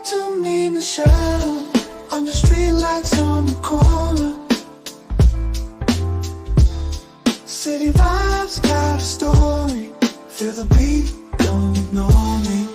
talk to Me Michele on the street lights on the corner. City vibes got a story. Feel the beat, don't ignore me.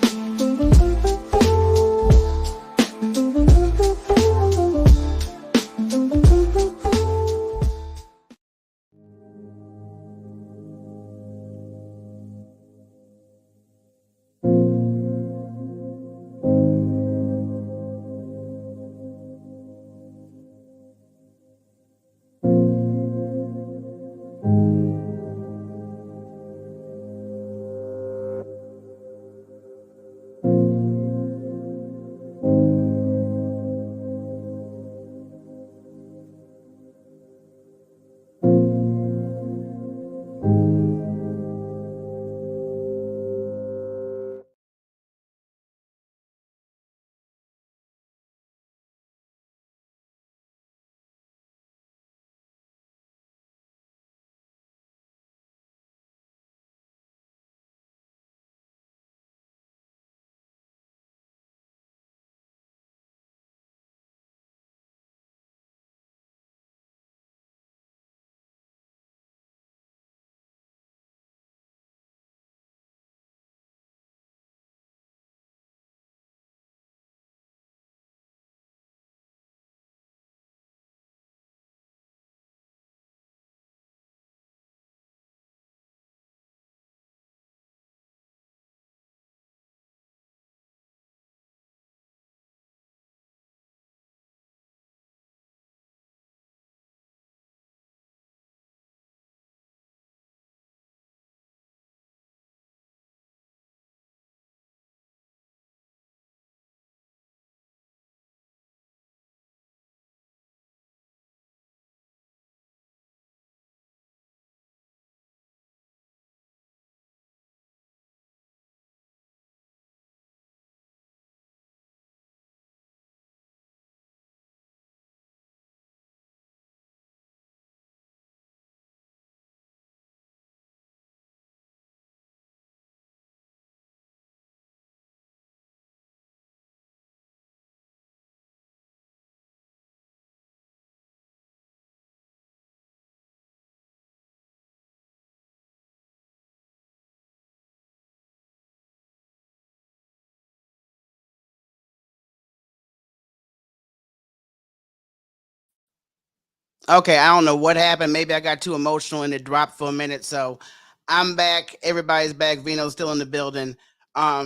Okay, I don't know what happened. Maybe I got too emotional and it dropped for a minute. So I'm back. Everybody's back. Vino's still in the building.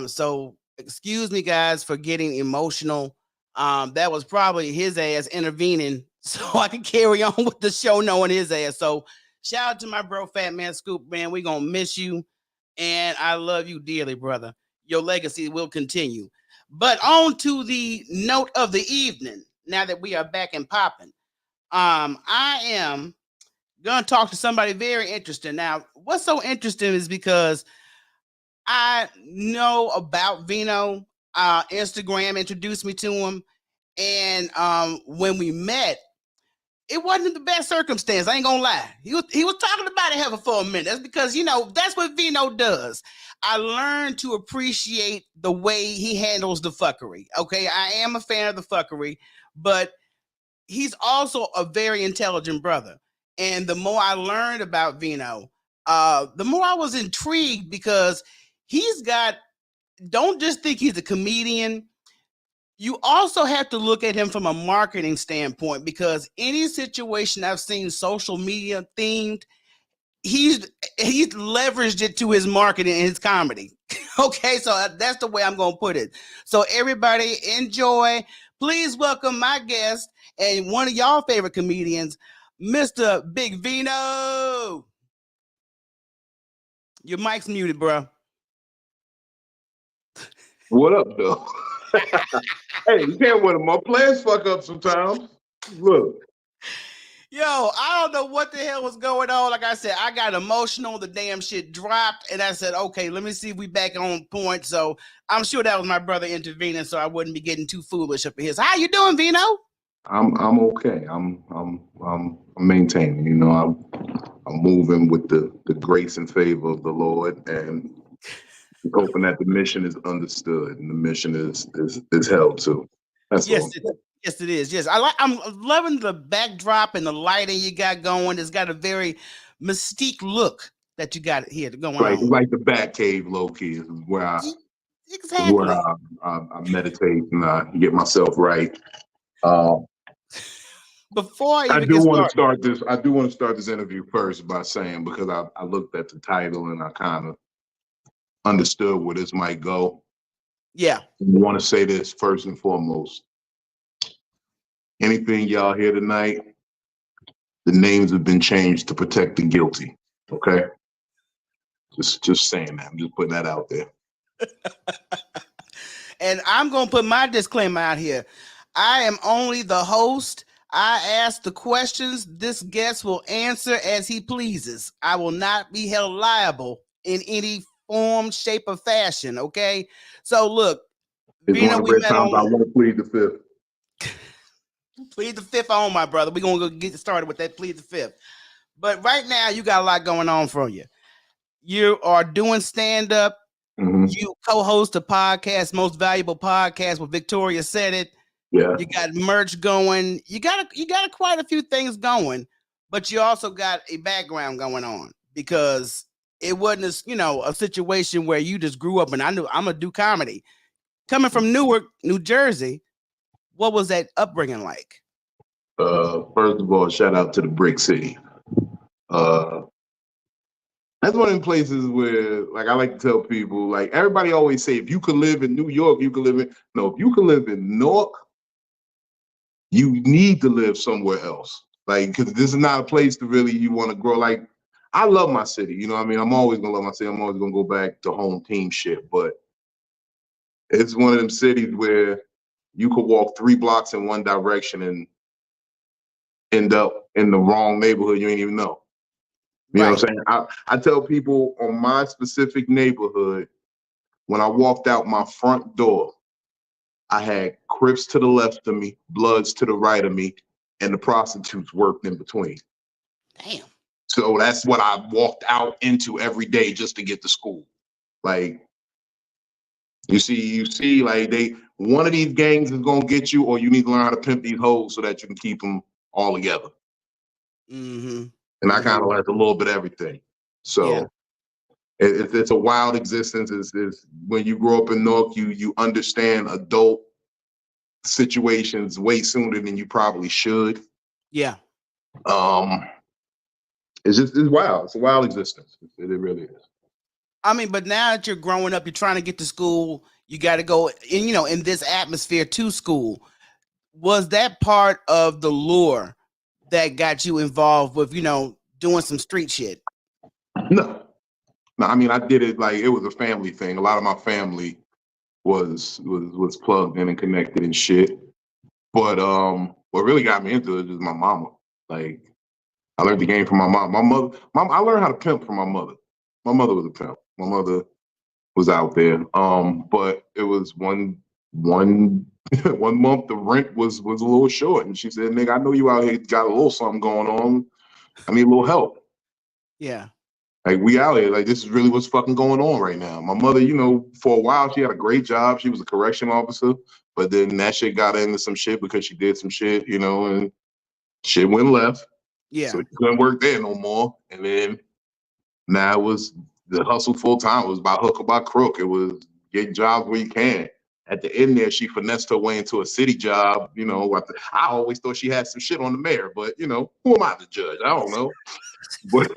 So excuse me guys for getting emotional. That was probably his ass intervening so I can carry on with the show knowing his ass. So shout out to my bro Fat Man Scoop, man. We gonna miss you and I love you dearly, brother. Your legacy will continue. But on to the note of the evening, now that we are back and popping. I am gonna talk to somebody very interesting. Now, what's so interesting is because I know about Vino. Instagram introduced me to him, and when we met, it wasn't the best circumstance. I ain't gonna lie. He was talking about it heaven for a minute. That's because that's what Vino does. I learned to appreciate the way he handles the fuckery. Okay, I am a fan of the fuckery, but he's also a very intelligent brother. And the more I learned about Vino, the more I was intrigued because he's got, don't just think he's a comedian. You also have to look at him from a marketing standpoint because any situation I've seen social media themed, he's leveraged it to his marketing and his comedy. Okay, so that's the way I'm gonna put it. So everybody enjoy. Please welcome my guest and one of y'all favorite comedians, Mr. Big Vino. Your mic's muted, bro. What up, though? Hey, you can't let my plans fuck up sometimes. Look, Yo, I don't know what the hell was going on. Like I said, I got emotional. The damn shit dropped, and I said, "Okay, let me see if we back on point." So I'm sure that was my brother intervening, so I wouldn't be getting too foolish up in here. So how you doing, Vino? I'm okay. I'm maintaining. You know, I'm moving with the grace and favor of the Lord, and hoping that the mission is understood and the mission is held to. That's Yes, all. yes, it is. Yes, I'm loving the backdrop and the lighting you got going. It's got a very mystique look that you got here going on. Like the Batcave, low key, is where Exactly. I meditate and I get myself right. Before I I even do get want to started, start this. I do want to start this interview first by saying, because I looked at the title and I kind of understood where this might go. yeah, I want to say this first and foremost. Anything y'all hear tonight, the names have been changed to protect the guilty. Okay, just saying that. I'm just putting that out there. and I'm gonna put my disclaimer out here. I am only the host. I ask the questions. This guest will answer as he pleases. I will not be held liable in any form, shape, or fashion. Okay. So look, It's one Vino, of we the rare met times I on won't plead the fifth. plead the fifth on, my brother. We're gonna go get started with that plead the fifth. But right now, you got a lot going on for you. You are doing stand-up. Mm-hmm. You co-host a podcast, Most Valuable Podcast with Victoria Said It. Yeah. You got merch going. You got quite a few things going, but you also got a background going on because it wasn't a situation where you just grew up and I knew I'm gonna do comedy. Coming from Newark, New Jersey, what was that upbringing like? First of all, shout out to the Brick City. That's one of the places where, like, I like to tell people, like, everybody always say, if you could live in New York, you could live in, no, if you could live in Newark, you need to live somewhere else. Like, because this is not a place to really, you want to grow. Like, I love my city, you know what I mean? I'm always going to love my city. I'm always going to go back to home team shit. But it's one of them cities where you could walk 3 blocks in one direction and end up in the wrong neighborhood you ain't even know. You know what I'm saying? I tell people on my specific neighborhood, when I walked out my front door, I had Crips to the left of me, Bloods to the right of me, and the prostitutes worked in between. Damn. So that's what I walked out into every day just to get to school. Like, you see, like one of these gangs is gonna get you, or you need to learn how to pimp these hoes so that you can keep them all together. Mm-hmm. And I kind of learned a little bit of everything. So it's a wild existence. Is when you grow up in Newark, you understand adult situations way sooner than you probably should. Yeah. It's wild. It's a wild existence. It really is. I mean, but now that you're growing up, you're trying to get to school. You got to go in this atmosphere to school. Was that part of the lure that got you involved with, doing some street shit? No. I mean, I did it like it was a family thing. A lot of my family was plugged in and connected and shit. But what really got me into it is my mama. Like, I learned the game from my mom. I learned how to pimp from my mother. My mother was a pimp. My mother was out there. But it was one month the rent was a little short, and she said, "Nigga, I know you out here got a little something going on. I need a little help." Yeah. Like, we out here, like, this is really what's fucking going on right now. My mother, for a while, she had a great job. She was a correction officer, but then that shit got into some shit because she did some shit, and shit went left. Yeah. So she couldn't work there no more. And then now it was the hustle full time. It was by hook or by crook. It was getting jobs where you can. At the end there, she finessed her way into a city job. I always thought she had some shit on the mayor, but who am I to judge? I don't know. But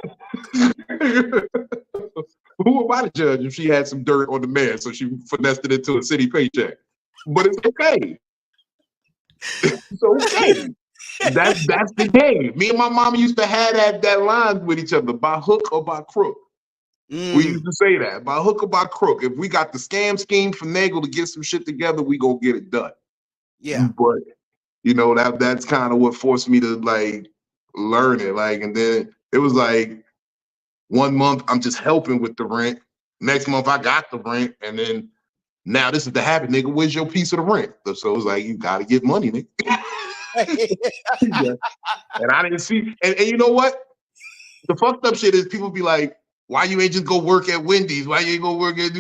who am I to judge if she had some dirt on the mayor, so she finessed it into a city paycheck? But it's okay. It's okay. That's the game. Me and my mama used to have that line with each other, by hook or by crook. We used to say that, by hook or by crook. If we got the scam scheme for Nagel to get some shit together, we gonna get it done. Yeah. But that's kind of what forced me to like learn it. Like, and then it was like 1 month I'm just helping with the rent. Next month I got the rent, and then now this is the habit, nigga. Where's your piece of the rent? So it's like, you gotta get money, nigga. Yeah. And I didn't see, and you know what? The fucked up shit is people be like, why you ain't just go work at Wendy's? Why you ain't go work at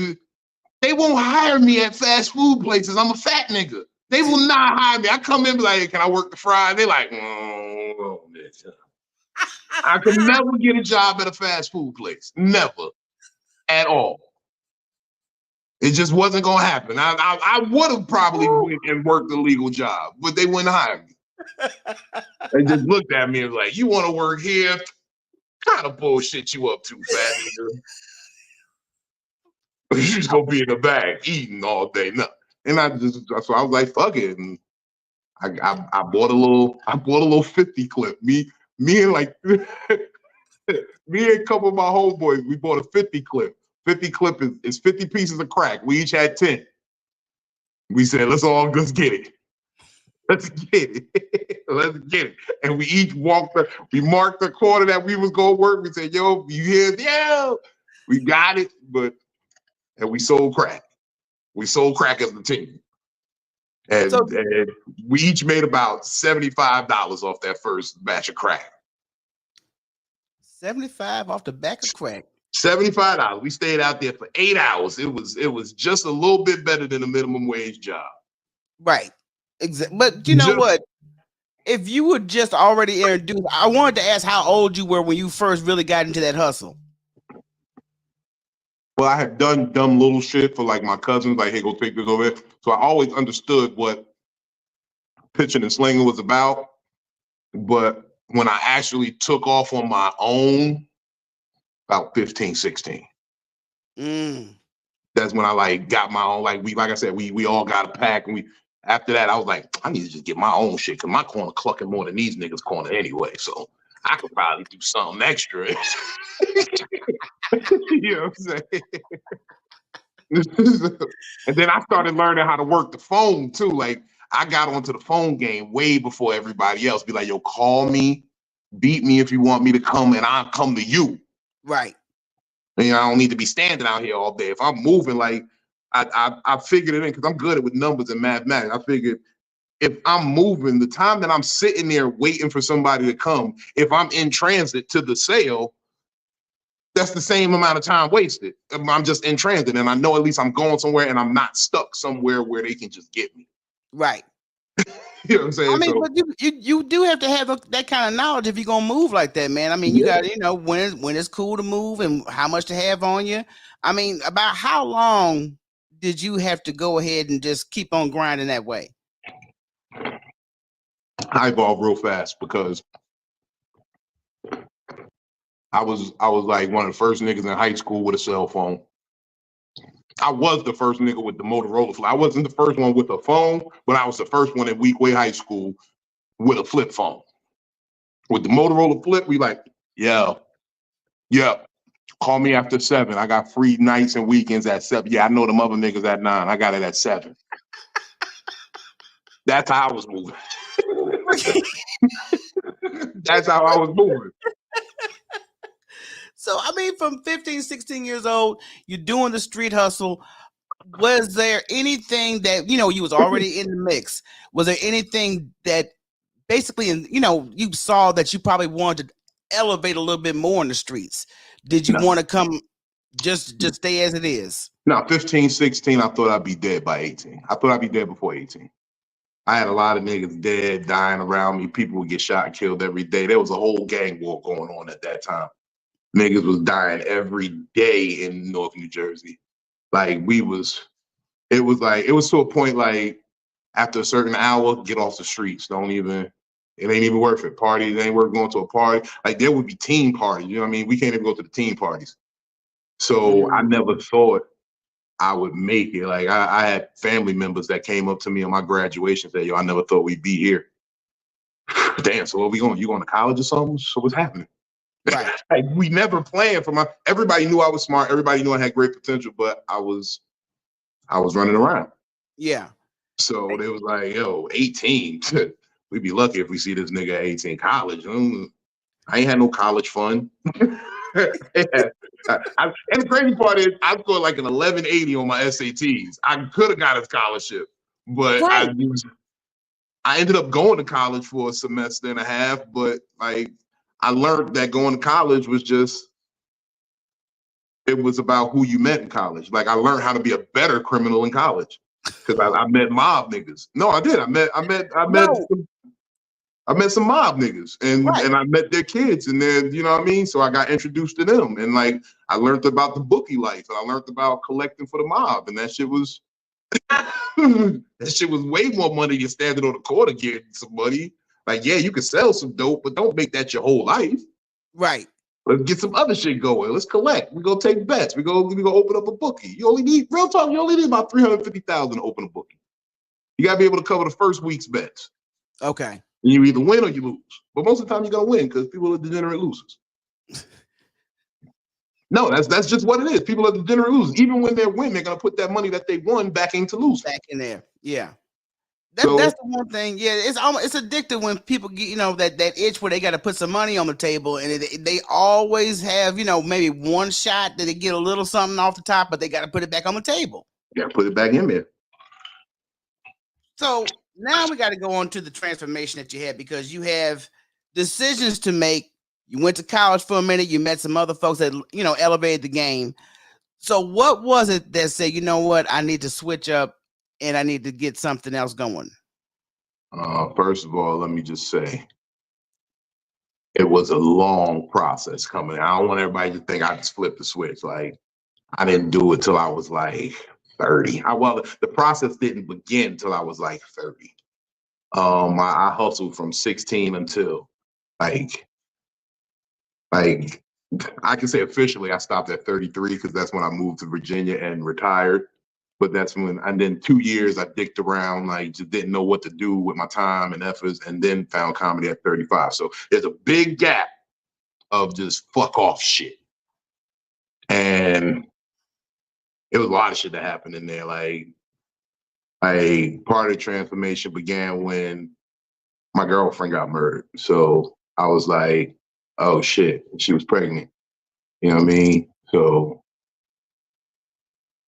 They won't hire me at fast food places. I'm a fat nigga. They will not hire me. I come in and be like, hey, can I work the fries? They like, I could never get a job at a fast food place. Never. At all. It just wasn't gonna happen. I would have probably went and worked a legal job, but they wouldn't hire me. They just looked at me and was like, you want to work here? Kind of bullshit you up too, fat nigga. You just gonna be in the bag eating all day. No. And so I was like, fuck it. And I bought a little 50 clip. Me and like me and a couple of my homeboys, we bought a 50 clip. 50 clip is 50 pieces of crack. We each had 10. We said, let's get it. Let's get it. Let's get it. And we each we marked the corner that we was gonna work. We said, yo, you hear? Yo, we got it, and we sold crack. We sold crack as a team. And we each made about $75 off that first batch of crack. 75 off the back of crack. $75. We stayed out there for 8 hours. It was just a little bit better than a minimum wage job. Right. Exactly. But you know what? If you were just already introduced, I wanted to ask how old you were when you first really got into that hustle. Well, I had done dumb little shit for like my cousins, like, hey, go take this over there. So I always understood what pitching and slinging was about. But when I actually took off on my own, about 15, 16. That's when I like got my own, like I said, we all got a pack. And after that, I was like, I need to just get my own shit because my corner clucking more than these niggas' corner anyway. So I could probably do something extra. You know what I'm saying? And then I started learning how to work the phone too. Like I got onto the phone game way before everybody else. Be like, yo, call me, beat me if you want me to come, and I'll come to you. Right. You know, I don't need to be standing out here all day. If I'm moving, like I figured it in because I'm good with numbers and mathematics. I figured if I'm moving, the time that I'm sitting there waiting for somebody to come, if I'm in transit to the sale, that's the same amount of time wasted. I'm just in transit and I know at least I'm going somewhere and I'm not stuck somewhere where they can just get me. Right. You know what I'm saying? I mean, but you do have to have that kind of knowledge if you're gonna move like that, man. I mean, you got to when it's cool to move and how much to have on you. I mean, about how long did you have to go ahead and just keep on grinding that way? I evolved real fast because I was like one of the first niggas in high school with a cell phone. I was the first nigga with the Motorola flip. I wasn't the first one with a phone, but I was the first one at Weekway High School with a flip phone. With the Motorola flip, we like, yeah, call me after 7. I got free nights and weekends at 7. Yeah, I know them other niggas at 9. I got it at 7. That's how I was moving. That's how I was moving. So, I mean, from 15, 16 years old, you're doing the street hustle. Was there anything that, you was already in the mix? Was there anything that basically, you saw that you probably wanted to elevate a little bit more in the streets? Did you want to come just stay as it is? No, 15, 16, I thought I'd be dead by 18. I thought I'd be dead before 18. I had a lot of niggas dead, dying around me. People would get shot and killed every day. There was a whole gang war going on at that time. Niggas was dying every day in North New Jersey. Like it was to a point like after a certain hour, get off the streets. It ain't even worth it. Parties, it ain't worth going to a party. Like there would be team parties, you know what I mean? We can't even go to the team parties. So I never thought I would make it. Like I had family members that came up to me on my graduation and said, yo, I never thought we'd be here. Damn, so what we going? You going to college or something? So what's happening? Right. Like we never planned for everybody knew I was smart. Everybody knew I had great potential, but I was running around. Yeah. So they was like, yo, 18. We'd be lucky if we see this nigga at 18 college. I ain't had no college fun. And the crazy part is I scored like an 1180 on my SATs. I could have got a scholarship, but right. I ended up going to college for a semester and a half, but like I learned that going to college was just it was about who you met in college. Like I learned how to be a better criminal in college because I met mob niggas. No, I did. No, I met some mob niggas right. and I met their kids and then, you know what I mean? So I got introduced to them and like I learned about the bookie life and I learned about collecting for the mob and that shit was way more money than standing on the corner getting some money. Like, yeah, you can sell some dope, but don't make that your whole life. Right. Let's get some other shit going. Let's collect. We go take bets. We go open up a bookie. You only need real talk. You only need about 350,000 to open a bookie. You gotta be able to cover the first week's bets. Okay. You either win or you lose. But most of the time you're gonna win because people are degenerate losers. No, that's just what it is. People are degenerate losers. Even when they win, they're gonna put that money that they won back into losing. Back in there. Yeah. So That's the one thing. Yeah, it's addictive when people get that itch where they got to put some money on the table, and they always have maybe one shot that they get a little something off the top, but they got to put it back on the table. you gotta put it back in there. So now we got to go on to the transformation that you had because you have decisions to make. You went to college for a minute. You met some other folks that elevated the game. So what was it that said, you know what, I need to switch up and I need to get something else going? First of all, let me just say it was a long process coming. I don't want everybody to think I just flipped the switch. Like I didn't do it till I was like 30. The process didn't begin till I was like 30. I hustled from 16 until like I can say officially I stopped at 33 because that's when I moved to Virginia and retired. But that's when, and then 2 years I dicked around, like just didn't know what to do with my time and efforts, and then found comedy at 35. So there's a big gap of just fuck off shit. And it was a lot of shit that happened in there. Like part of the transformation began when my girlfriend got murdered. So I was like, oh shit, she was pregnant. You know what I mean? So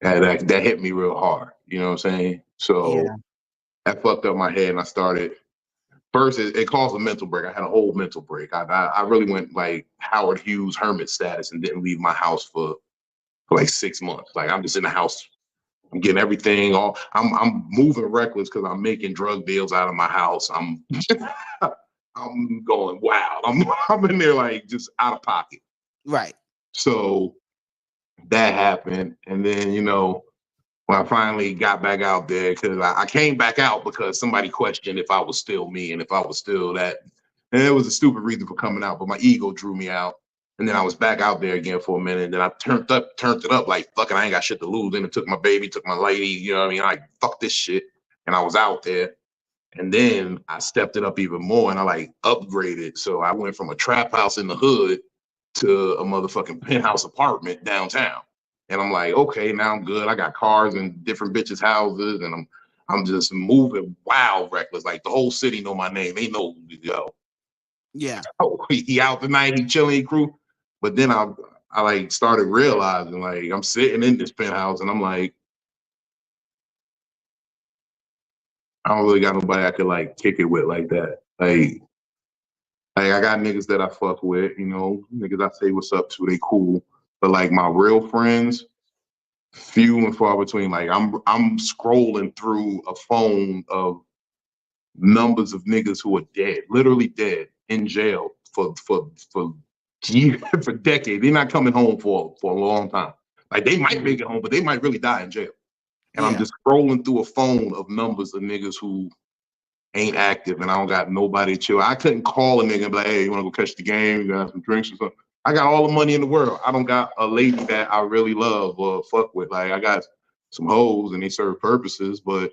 that hit me real hard. You know what I'm saying? So Yeah. that fucked up my head, and I started. First, it caused a mental break. I had a whole mental break. I really went like Howard Hughes hermit status and didn't leave my house for like 6 months. Like I'm just in the house. I'm getting everything all. I'm moving reckless because I'm making drug deals out of my house. I'm I'm going wild. I'm in there like just out of pocket. Right. So that happened, and then when I finally got back out there, because I came back out because somebody questioned if I was still me and if I was still that. And it was a stupid reason for coming out, but my ego drew me out. And then I was back out there again for a minute. And then I turned it up like, fucking, I ain't got shit to lose. Then it took my baby, took my lady, you know what I mean? I fuck this shit. And I was out there. And then I stepped it up even more and I like upgraded. So I went from a trap house in the hood to a motherfucking penthouse apartment downtown. And I'm like, okay, now I'm good. I got cars in different bitches' houses, and I'm just moving wild reckless. Like the whole city know my name. They know, Yeah. oh, he out tonight, he chilling, he crew. But then I like started realizing like I'm sitting in this penthouse and I'm like, I don't really got nobody I could like kick it with like that. Like I got niggas that I fuck with, niggas I say what's up to, they cool. But like my real friends, few and far between. Like I'm scrolling through a phone of numbers of niggas who are dead, literally dead, in jail for years, for decades. They're not coming home for a long time. Like they might make it home, but they might really die in jail. And I'm just scrolling through a phone of numbers of niggas who ain't active, and I don't got nobody to chill. I couldn't call a nigga and be like, hey, you want to go catch the game? You got some drinks or something? I got all the money in the world. I don't got a lady that I really love or fuck with. Like I got some hoes and they serve purposes, but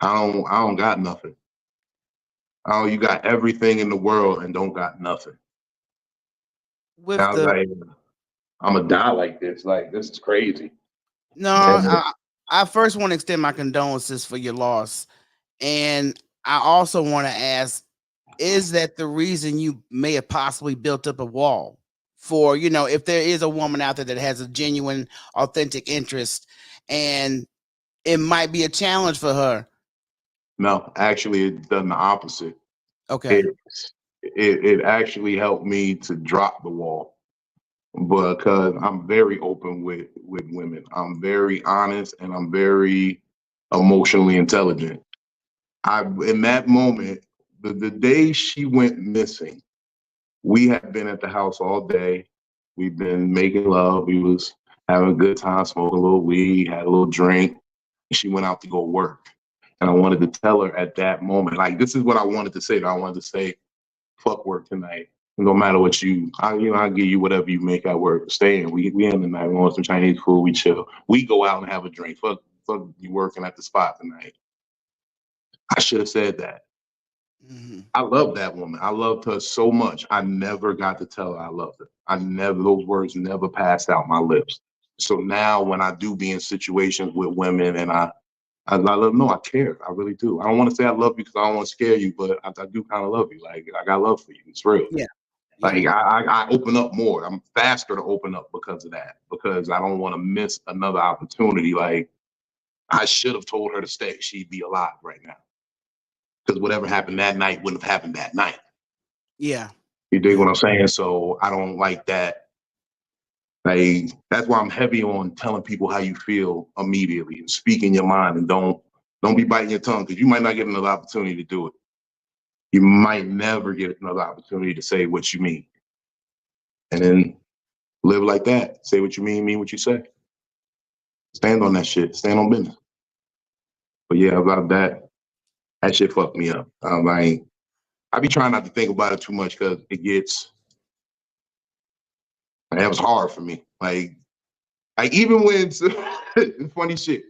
I don't got nothing. Oh, you got everything in the world and don't got nothing. And I was like, I'm gonna die like this. Like this is crazy. No, I first want to extend my condolences for your loss. And I also want to ask, is that the reason you may have possibly built up a wall for, if there is a woman out there that has a genuine, authentic interest and it might be a challenge for her? No, actually, it done the opposite. Okay. It actually helped me to drop the wall. because I'm very open with women. I'm very honest and I'm very emotionally intelligent. In that moment, the day she went missing, we had been at the house all day. We've been making love. We was having a good time, smoking a little weed, had a little drink. She went out to go work. And I wanted to tell her at that moment, like, this is what I wanted to say. I wanted to say, fuck work tonight. No matter what I'll give you whatever you make at work. Stay in. We in the night. We want some Chinese food. We chill. We go out and have a drink. Fuck you working at the spot tonight. I should have said that. Mm-hmm. I love that woman. I loved her so much. I never got to tell her I loved her. Those words never passed out my lips. So now when I do be in situations with women and I let them know I care. I really do. I don't want to say I love you because I don't want to scare you, but I do kind of love you. Like, I got love for you. It's real. Yeah. Like, I open up more. I'm faster to open up because of that, because I don't want to miss another opportunity. Like, I should have told her to stay. She'd be alive right now. Because whatever happened that night wouldn't have happened that night. Yeah. You dig what I'm saying? So I don't like that. Like, that's why I'm heavy on telling people how you feel immediately and speaking your mind, and don't be biting your tongue, because you might not get another opportunity to do it. You might never get another opportunity to say what you mean. And then live like that. Say what you mean what you say. Stand on that shit. Stand on business. But yeah, about that shit fucked me up. I be trying not to think about it too much because that was hard for me. Like even when funny shit,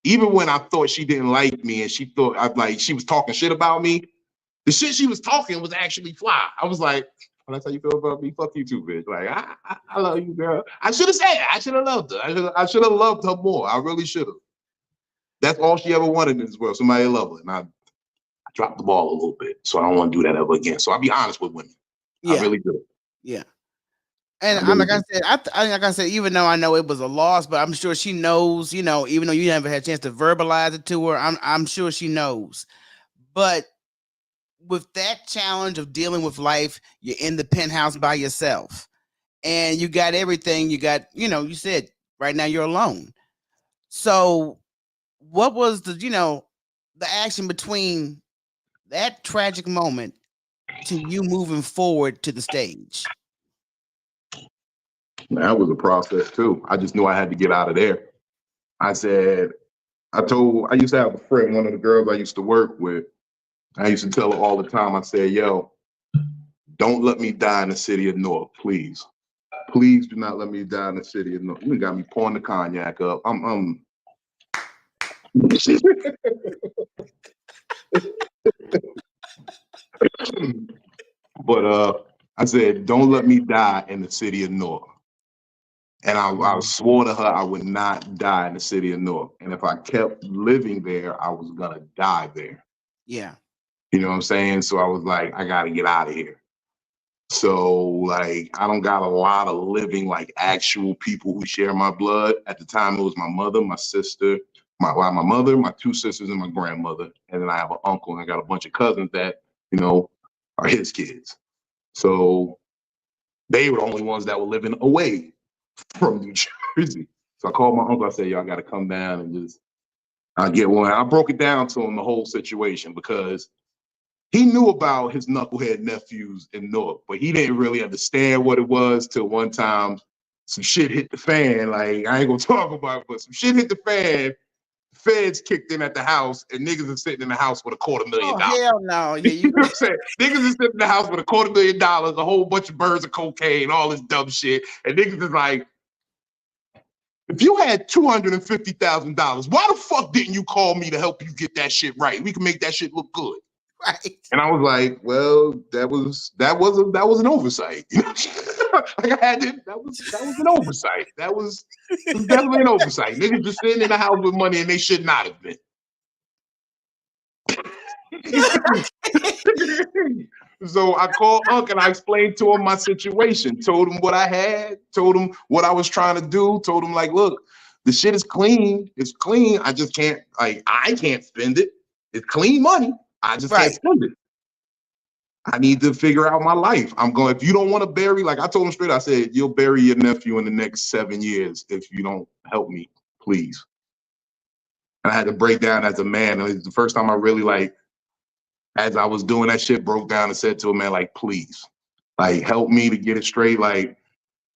even when I thought she didn't like me and she thought she was talking shit about me, the shit she was talking was actually fly. I was like, oh, that's how you feel about me? Fuck you too, bitch. Like, I love you, girl. I should have said it. I should have loved her. I should have loved her more. I really should have. That's all she ever wanted in this world. Somebody to love her. And I dropped the ball a little bit. So I don't want to do that ever again. So I'll be honest with women. Yeah. I really do. Yeah. And like I said, like I said, even though I know it was a loss, but I'm sure she knows, even though you never had a chance to verbalize it to her, I'm sure she knows. But with that challenge of dealing with life, you're in the penthouse by yourself and you got everything. You got, you said right now you're alone. So what was the action between that tragic moment to you moving forward to the stage? That was a process too. I just knew I had to get out of there. I used to have a friend, one of the girls I used to work with. I used to tell her all the time, I said, yo, don't let me die in the city of Newark, please. Please do not let me die in the city of Newark. You got me pouring the cognac up. But I said, don't let me die in the city of Newark. And I swore to her I would not die in the city of Newark. And if I kept living there, I was gonna die there. Yeah. You know what I'm saying? So I was like, I gotta get out of here. So like, I don't got a lot of living like actual people who share my blood. At the time, it was my mother, my sister, my mother, my two sisters, and my grandmother. And then I have an uncle, and I got a bunch of cousins that, are his kids. So they were the only ones that were living away from New Jersey. So I called my uncle. I said, y'all got to come down and just get one. I broke it down to him, the whole situation, because he knew about his knucklehead nephews in Newark, but he didn't really understand what it was till one time some shit hit the fan. Like, I ain't gonna talk about it, but some shit hit the fan. Feds kicked in at the house, and niggas are sitting in the house with $250,000. Oh, hell no. Yeah, You know what I'm saying? Niggas is sitting in the house with $250,000, a whole bunch of birds of cocaine, all this dumb shit. And niggas is like, if you had $250,000, why the fuck didn't you call me to help you get that shit right? We can make that shit look good. Right. And I was like, well, that was an oversight. Like that was an oversight. That was definitely an oversight. Niggas just sitting in the house with money and they should not have been. So I called Unc and I explained to him my situation, told him what I had, told him what I was trying to do, told him like, look, the shit is clean. It's clean. I just can't, I can't spend it. It's clean money. I just can't spend it. I need to figure out my life. I'm going, if you don't want to bury, like I told him straight, I said, you'll bury your nephew in the next 7 years if you don't help me, please. And I had to break down as a man. It was the first time I really, like, as I was doing that shit, broke down and said to him, man, like, please, like, help me to get it straight. Like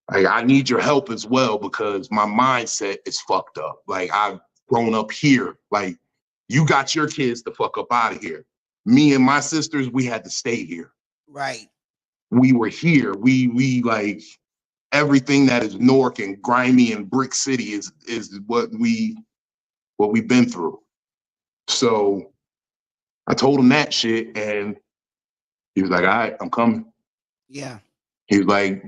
I need your help as well because my mindset is fucked up. Like, I've grown up here. Like, you got your kids the fuck up out of here. Me and my sisters, we had to stay here. Right. We were here. We like everything that is Newark and grimy and brick city is what we've been through. So I told him that shit and he was like, all right, I'm coming. Yeah. He was like,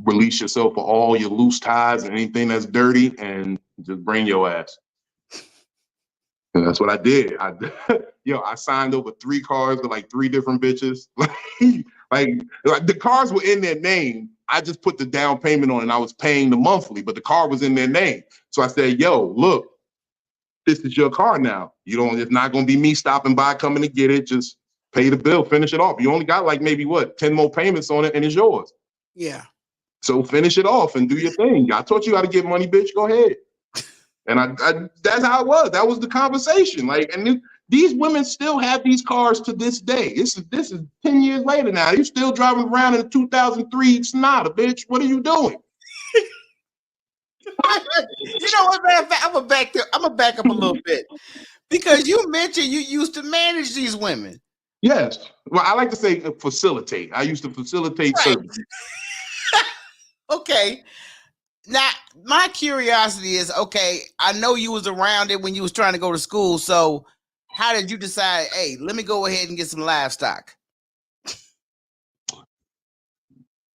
release yourself of all your loose ties and anything that's dirty and just bring your ass. And that's what I did. I signed over 3 cars to like 3 different bitches. like the cars were in their name. I just put the down payment on and I was paying the monthly, but the car was in their name. So I said, yo, look, this is your car now. It's not gonna be me stopping by, coming to get it. Just pay the bill, finish it off. You only got like maybe 10 more payments on it and it's yours. Yeah. So finish it off and do your thing. I taught you how to get money, bitch. Go ahead. And I that's how it was. That was the conversation. Like, and these women still have these cars to this day. This is 10 years later now. You're still driving around in a 2003 Sonata, bitch. What are you doing? You know what, man? I'm gonna back up a little bit because you mentioned you used to manage these women. Yes. Well, I like to say facilitate. I used to facilitate services. Okay. Now, my curiosity is, okay, I know you was around it when you was trying to go to school. So how did you decide, hey, let me go ahead and get some livestock?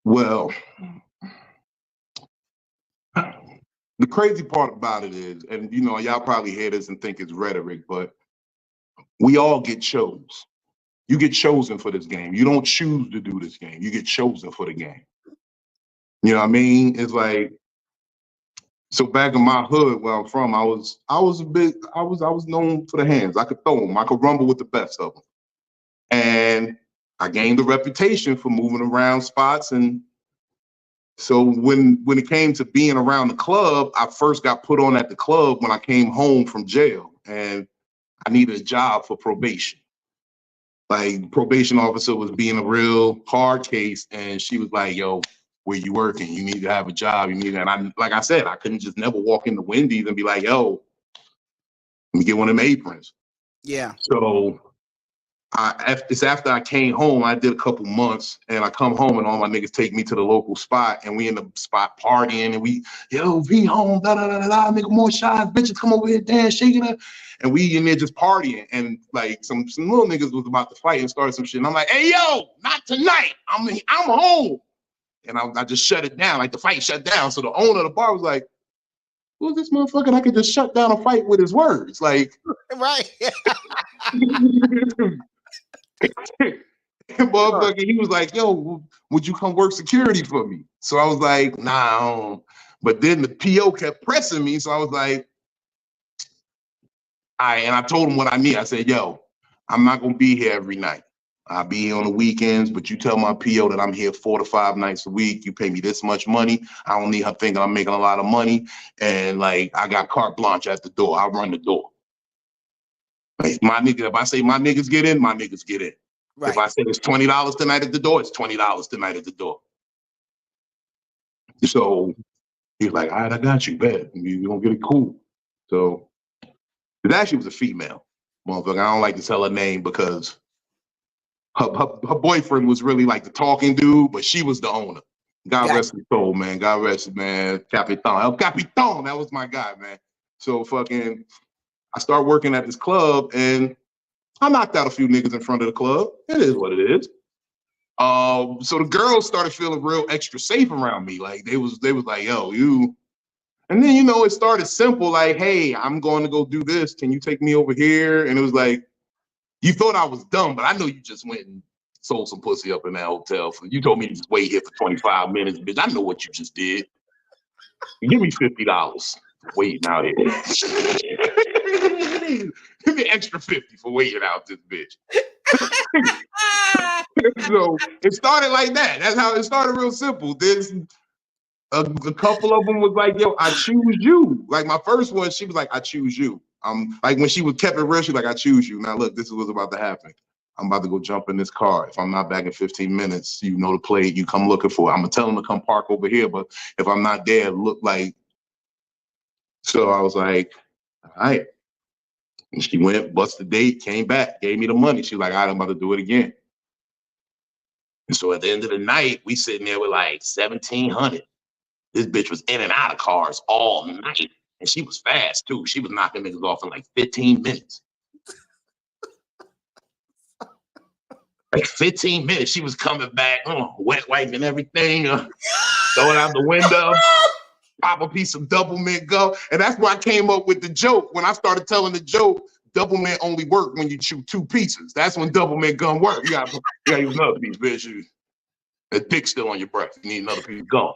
Well, the crazy part about it is, and y'all probably hear this and think it's rhetoric, but we all get chose. You get chosen for this game. You don't choose to do this game. You get chosen for the game. You know what I mean? It's like, so back in my hood where I'm from, I was known for the hands. I could throw them. I could rumble with the best of them. And I gained a reputation for moving around spots. And so when it came to being around the club, I first got put on at the club when I came home from jail and I needed a job for probation. Like, probation officer was being a real hard case and she was like, yo, where you working? You need to have a job. You need that. And like I said, I couldn't just never walk into Wendy's and be like, yo, let me get one of them aprons. Yeah. So it's after I came home, I did a couple months and I come home and all my niggas take me to the local spot and we in the spot partying and we, yo, V home, da da da da da, nigga, more shots, bitches come over here, dance, shaking it. And we in there just partying and like some little niggas was about to fight and start some shit. And I'm like, hey, yo, not tonight. I'm home. And I just shut it down, like the fight shut down. So the owner of the bar was like, who's this motherfucker that could just shut down a fight with his words? Like, right. Motherfucker, he was like, yo, would you come work security for me? So I was like, nah, I don't. But then the PO kept pressing me. So I was like, all right. And I told him what I need. I said, yo, I'm not going to be here every night. I'll be here on the weekends, but you tell my PO that I'm here 4 to 5 nights a week. You pay me this much money. I don't need her thinking I'm making a lot of money. And like, I got carte blanche at the door. I run the door. Like, my nigga, if I say my niggas get in, my niggas get in. Right. If I say it's $20 tonight at the door, it's $20 tonight at the door. So he's like, all right, I got you, bet. You're gonna get it cool. So it actually was a female motherfucker. I don't like to tell her name because her boyfriend was really like the talking dude, but she was the owner. God rest his soul, man. God rest his man. Capitan. El Capitan, that was my guy, man. So fucking, I start working at this club and I knocked out a few niggas in front of the club. It is what it is. So the girls started feeling real extra safe around me. Like they was like, yo, you. And then, it started simple. Like, hey, I'm going to go do this. Can you take me over here? And it was like, you thought I was dumb, but I know you just went and sold some pussy up in that hotel. You told me to just wait here for 25 minutes, bitch. I know what you just did. Give me $50 for waiting out here. Give me extra 50 for waiting out this bitch. So it started like that. That's how it started, real simple. There's a couple of them was like, yo, I choose you. Like my first one, she was like, I choose you. Like when she was kept it real, she was like, I choose you. Now look, this is what's about to happen. I'm about to go jump in this car. If I'm not back in 15 minutes, you know the plate, you come looking for it. I'm gonna tell them to come park over here, but if I'm not there, look like. So I was like, all right. And she went, bust the date, came back, gave me the money. She was like, all right, I'm about to do it again. And so at the end of the night, we sitting there with like 1,700. This bitch was in and out of cars all night. And she was fast too. She was knocking niggas off in like 15 minutes. Like 15 minutes. She was coming back, wet wiping everything, throwing out the window, pop a piece of double mint gum. And that's why I came up with the joke. When I started telling the joke, double mint only work when you chew 2 pieces. That's when double mint gum work. You gotta use another piece, bitch. That dick's still on your breath. You need another piece of gum.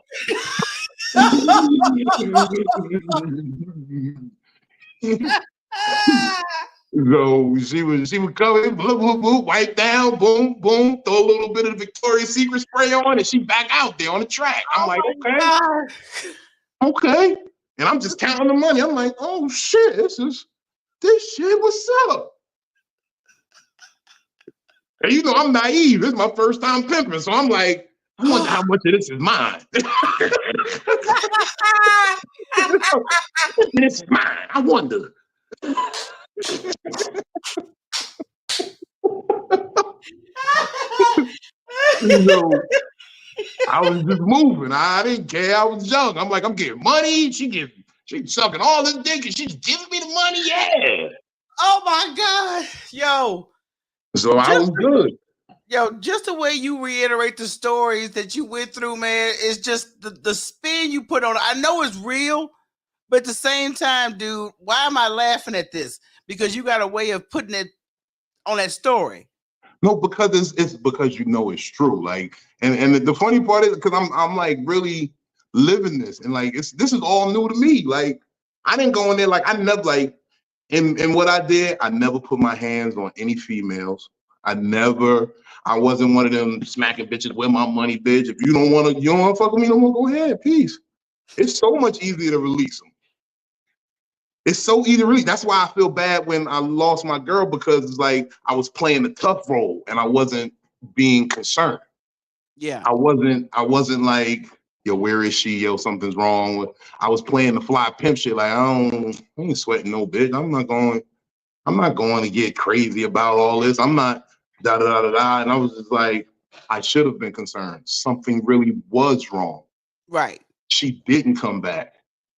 So she would come in, bloop, bloop, bloop, wipe down, boom, boom, throw a little bit of Victoria's Secret spray on, and she back out there on the track. I'm like, okay. And I'm just counting the money. I'm like, oh shit, this shit, what's up? And you know, I'm naive. This is my first time pimping. So I'm like, I wonder how much of this is mine. This is mine. I wonder. So I was just moving. I didn't care. I was young. I'm like, I'm getting money. She's sucking all this dick and she's giving me the money. Yeah. Oh my God. Yo. So I was good. Yo, just the way you reiterate the stories that you went through, man, it's just the spin you put on it. I know it's real, but at the same time, dude, why am I laughing at this? Because you got a way of putting it on that story. No, because it's because you know it's true. Like, and the funny part is because I'm like really living this, and like this is all new to me. Like, I didn't go in there like I never like in what I did. I never put my hands on any females. I wasn't one of them smacking bitches with my money, bitch. If you don't want to fuck with me no more, go ahead, peace. It's so much easier to release them. It's so easy to release. That's why I feel bad when I lost my girl, because it's like I was playing the tough role and I wasn't being concerned. Yeah. I wasn't like, yo, where is she? Yo, something's wrong. I was playing the fly pimp shit. Like, I ain't sweating no bitch. I'm not going to get crazy about all this. I'm not da da da da da. And I was just like, I should have been concerned. Something really was wrong. Right. She didn't come back.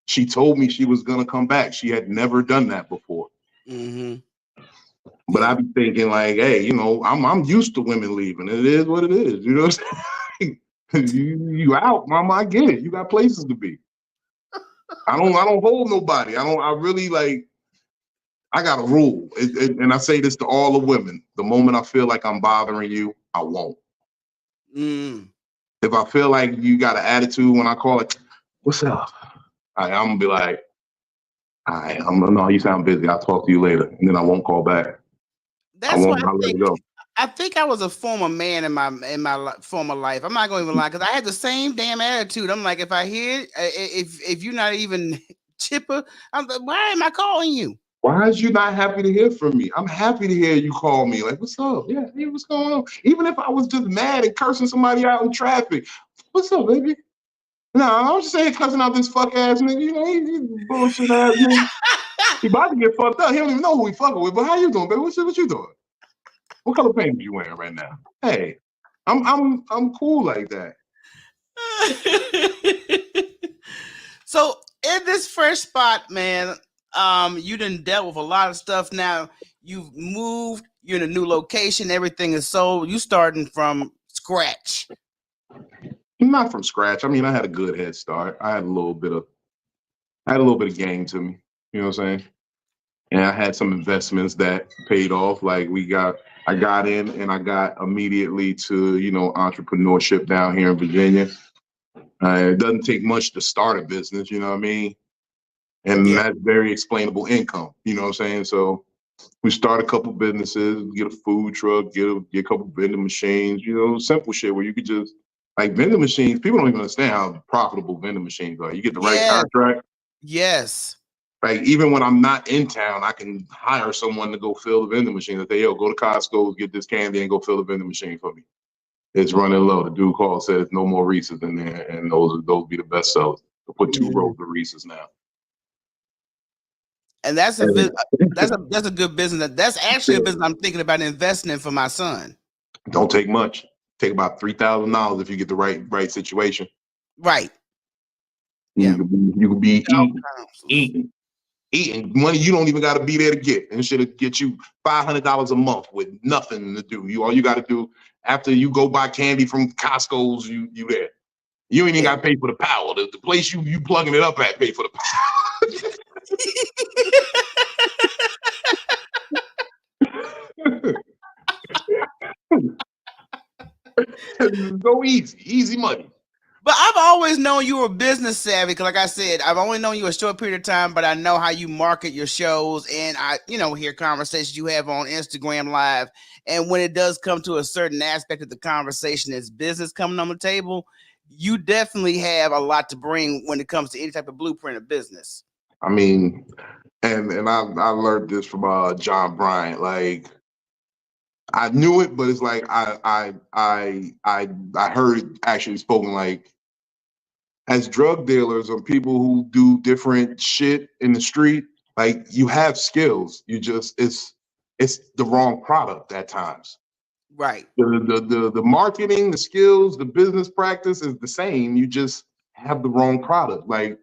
She told me she was gonna come back. She had never done that before. Mm-hmm. But I be thinking like, hey, you know, I'm used to women leaving. It is what it is. You know what I'm saying? you out, mama. I get it. You got places to be. I don't hold nobody. I really like. I got a rule, and I say this to all the women. The moment I feel like I'm bothering you, I won't. Mm. If I feel like you got an attitude when I call it, what's up? I'm gonna be like, all right, no, you sound busy. I'll talk to you later, and then I won't call back. That's why I'll let it go. I think I was a former man in my former life. I'm not going to even lie, because I had the same damn attitude. I'm like, if I hear if you're not even chipper, I'm like, why am I calling you? Why is you not happy to hear from me? I'm happy to hear you call me. Like, what's up? Yeah, hey, what's going on? Even if I was just mad and cursing somebody out in traffic, what's up, baby? No, I was just saying cussing out this fuck ass nigga. You know, he's bullshit ass nigga. He about to get fucked up. He don't even know who he fucking with. But how you doing, baby? What you doing? What color paint are you wearing right now? Hey, I'm cool like that. So in this fresh spot, man, you done dealt with a lot of stuff. Now you've moved. You're in a new location. Everything is sold. You starting from scratch. Not from scratch. I mean, I had a good head start. I had a little bit of game to me. You know what I'm saying? And I had some investments that paid off. Like I got in and I got immediately to, you know, entrepreneurship down here in Virginia. It doesn't take much to start a business, you know what I mean? And that's very explainable income, you know what I'm saying? So We start a couple businesses, get a food truck, get a couple vending machines, simple shit where you could just like vending machines. People don't even understand how profitable vending machines are. You get the right Yeah. contract. Yes. Like even when I'm not in town, I can hire someone to go fill the vending machine. That they go to Costco, get this candy, and go fill the vending machine for me. It's running low. The dude called, said it's no more Reese's in there, and those be the best sellers. We'll put 2 rows of Reese's now. And that's a good business. That's actually a business I'm thinking about investing in for my son. Don't take much. Take about $3,000 if you get the right situation. Right. Yeah. You could be eating money you don't even got to be there to get, and it'll get you $500 a month with nothing to do. All you got to do after you go buy candy from Costco's, you there. You ain't even got to pay for the power. The place you plugging it up at pay for the power. Go easy money. But I've always known you were business savvy because, like I said, I've only known you a short period of time, but I know how you market your shows, and I, hear conversations you have on Instagram Live. And when it does come to a certain aspect of the conversation, as business coming on the table, you definitely have a lot to bring when it comes to any type of blueprint of business. I mean, and I learned this from John Bryant. Like, I knew it, but it's like I heard it actually spoken. Like, as drug dealers or people who do different shit in the street, like you have skills. You just it's the wrong product at times. Right. The marketing, the skills, the business practice is the same. You just have the wrong product. Like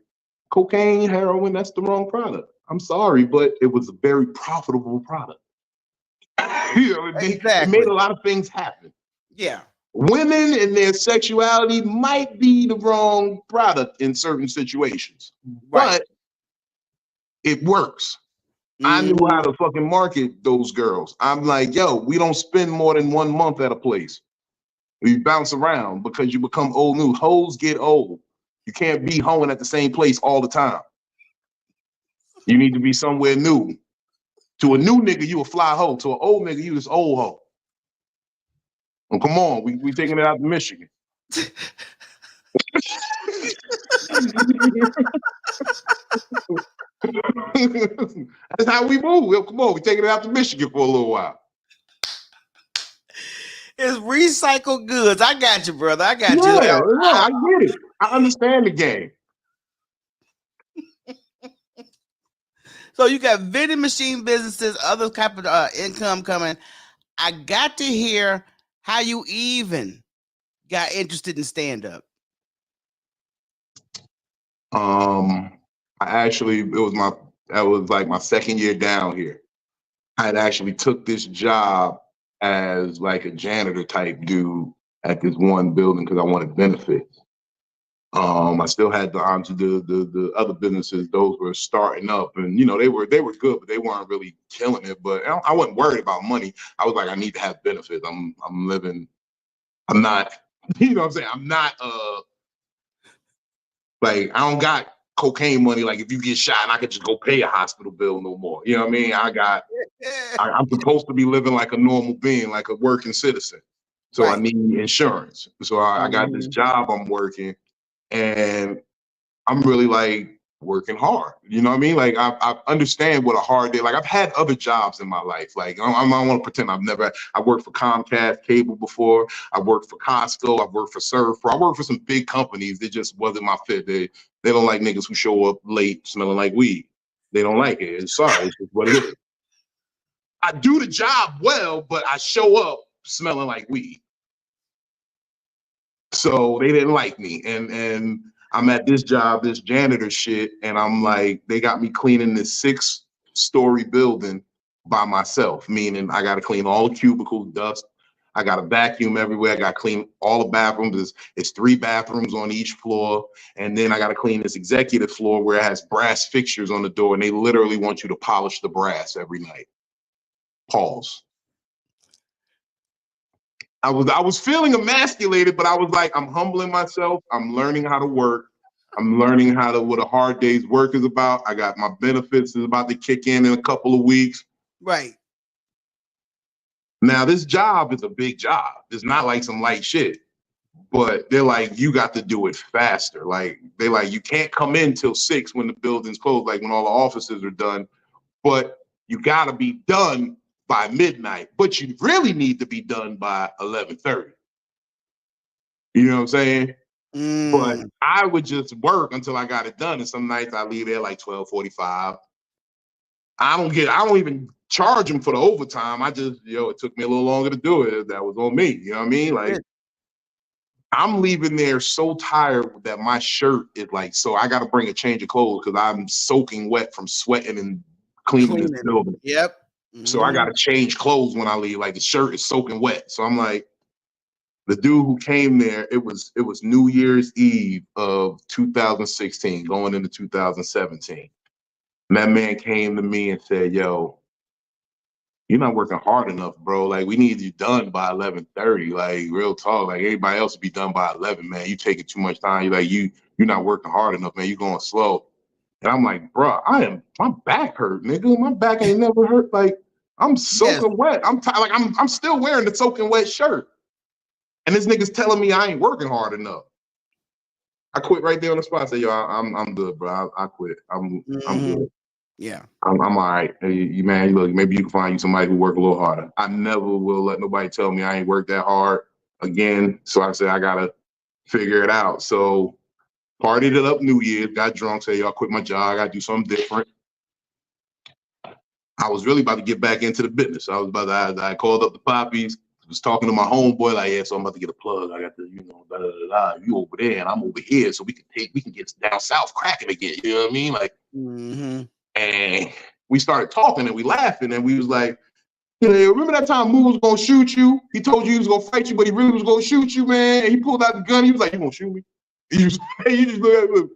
cocaine, heroin, that's the wrong product. I'm sorry, but it was a very profitable product. It made a lot of things happen. Yeah. Women and their sexuality might be the wrong product in certain situations, but it works. I knew how to fucking market those girls. I'm like, yo, we don't spend more than 1 month at a place. We bounce around because you become old news. Hoes get old. You can't be hoeing at the same place all the time. You need to be somewhere new. To a new nigga, you a fly hoe. To an old nigga, you this old hoe. Well, come on, we taking it out to Michigan. That's how we move. Well, come on, we taking it out to Michigan for a little while. It's recycled goods. I got you, brother. I got you. Yeah, I get it. I understand the game. So you got vending machine businesses, other type of income coming. I got to hear how you even got interested in stand-up. That was like my second year down here. I had actually took this job as like a janitor type dude at this one building because I wanted benefits. I still had the other businesses; those were starting up, and they were good, but they weren't really killing it. But I wasn't worried about money. I was like, I need to have benefits. I'm living. I'm not. You know what I'm saying? I'm not. Like I don't got cocaine money. Like if you get shot, and I could just go pay a hospital bill no more. You know what I mean? I'm supposed to be living like a normal being, like a working citizen. So I need insurance. So I got this job I'm working. And I'm really like working hard. You know what I mean? Like I understand what a hard day. Like I've had other jobs in my life. Like I don't want to pretend I worked for Comcast Cable before. I worked for Costco. I worked for Servpro. I worked for some big companies. It just wasn't my fit. They don't like niggas who show up late smelling like weed. They don't like it. It's sorry. It's just what it is. I do the job well, but I show up smelling like weed. So they didn't like me. And I'm at this job, this janitor shit, and I'm like, they got me cleaning this 6-story building by myself, meaning I got to clean all the cubicles, dust. I got to vacuum everywhere. I got to clean all the bathrooms. It's 3 bathrooms on each floor. And then I got to clean this executive floor where it has brass fixtures on the door, and they literally want you to polish the brass every night. Pause. I was feeling emasculated, but I was like, I'm humbling myself. I'm learning how to work. I'm learning what a hard day's work is about. I got my benefits is about to kick in a couple of weeks. Right. Now, this job is a big job. It's not like some light shit. But they're like, you got to do it faster. Like, they're like, you can't come in till 6 when the building's closed, like when all the offices are done. But you got to be done by midnight. But you really need to be done by 11:30. You know what I'm saying? But I would just work until I got it done. And some nights I leave there like 12:45. I don't even charge them for the overtime. I just, it took me a little longer to do it. That was on me. You know what I mean? Like, I'm leaving there so tired that my shirt is like, so I got to bring a change of clothes because I'm soaking wet from sweating and cleaning this building. Yep. So I got to change clothes when I leave. Like the shirt is soaking wet. So I'm like, the dude who came there, it was New Year's Eve of 2016, going into 2017. And that man came to me and said, yo, you're not working hard enough, bro. Like, we need you done by 11:30. Like, real talk. Like, everybody else will be done by 11, man. You taking too much time. You're not working hard enough, man. You going slow. And I'm like, bro, my back hurt, nigga. My back ain't never hurt. Like, I'm soaking wet. I'm tired. Like, I'm still wearing the soaking wet shirt. And this nigga's telling me I ain't working hard enough. I quit right there on the spot. I said, yo, I'm good, bro. I quit. I'm good. Yeah. I'm all right. Hey, you man, look, maybe you can find you somebody who work a little harder. I never will let nobody tell me I ain't worked that hard again. So I said, I gotta figure it out. So partied it up New Year's, got drunk, said, yo, I quit my job, I gotta do something different. I was really about to get back into the business. I called up the Poppies, was talking to my homeboy, like, yeah, so I'm about to get a plug. I got to, you over there and I'm over here. So we can get down south cracking again. You know what I mean? Like, and we started talking and we laughing and we was like, remember that time Moo was gonna shoot you? He told you he was gonna fight you, but he really was gonna shoot you, man. And he pulled out the gun. He was like, you gonna shoot me? You just look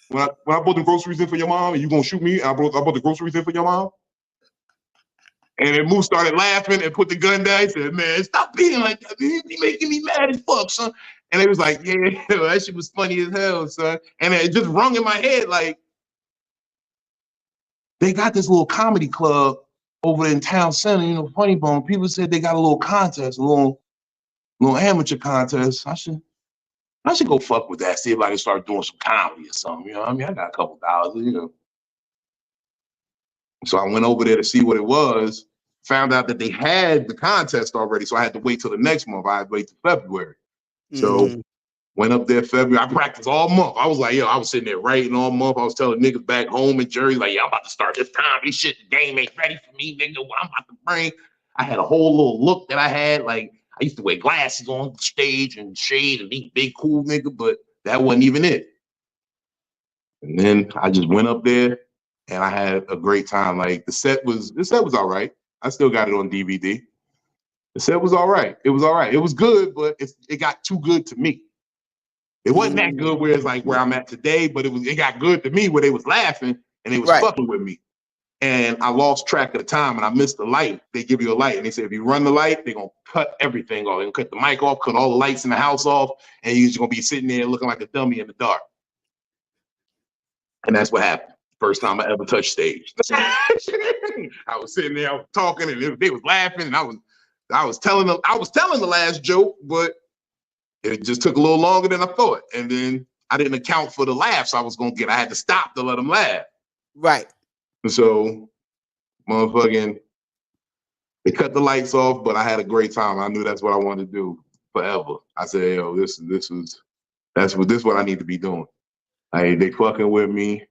when I bought the groceries in for your mom and you gonna shoot me? I bought the groceries in for your mom. And then Moo started laughing and put the gun down. He said, man, stop being like that. Man. You making me mad as fuck, son. And it was like, yeah, that shit was funny as hell, son. And it just rung in my head like, they got this little comedy club over in town center, Funny Bone. People said they got a little contest, a little amateur contest. I should go fuck with that, see if I can start doing some comedy or something. I mean? I got a couple dollars, So I went over there to see what it was, found out that they had the contest already. So I had to wait till the next month. I had to wait till February. So went up there February. I practiced all month. I was like, I was sitting there writing all month. I was telling niggas back home in Jersey, like, I'm about to start this comedy shit. The game ain't ready for me, nigga. What I'm about to bring. I had a whole little look that I had. Like, I used to wear glasses on stage and shade and be big, cool nigga, but that wasn't even it. And then I just went up there and I had a great time. Like, the set was all right. I still got it on DVD. The set was all right. It was all right. It was good, but it got too good to me. It wasn't that good where it's like where I'm at today, but it got good to me where they was laughing and they was fucking with me. And I lost track of the time and I missed the light. They give you a light and they say, if you run the light, they're going to cut everything off. They're going to cut the mic off, cut all the lights in the house off, and you're just going to be sitting there looking like a dummy in the dark. And that's what happened. First time I ever touched stage. I was sitting there, I was talking, and they was laughing, and I was telling the last joke, but it just took a little longer than I thought. And then I didn't account for the laughs I was gonna get. I had to stop to let them laugh. Right. And so, motherfucking, they cut the lights off, but I had a great time. I knew that's what I wanted to do forever. I said, yo, this is what I need to be doing. They fucking with me.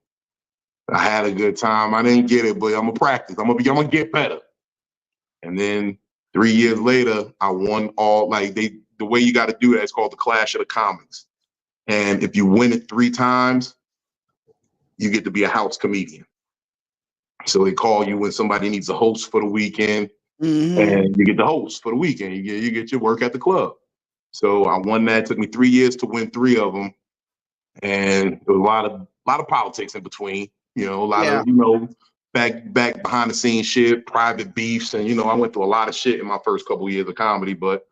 I had a good time. I didn't get it, but I'm gonna practice. I'm gonna get better. And then 3 years later, I won all the way you got to do that is called the Clash of the Comics. And if you win it 3 times, you get to be a house comedian. So they call you when somebody needs a host for the weekend, and you get the host for the weekend. You get your work at the club. So I won that. It took me 3 years to win 3 of them, and there was a lot of politics in between. A lot of back behind the scenes shit, private beefs, and I went through a lot of shit in my first couple of years of comedy, but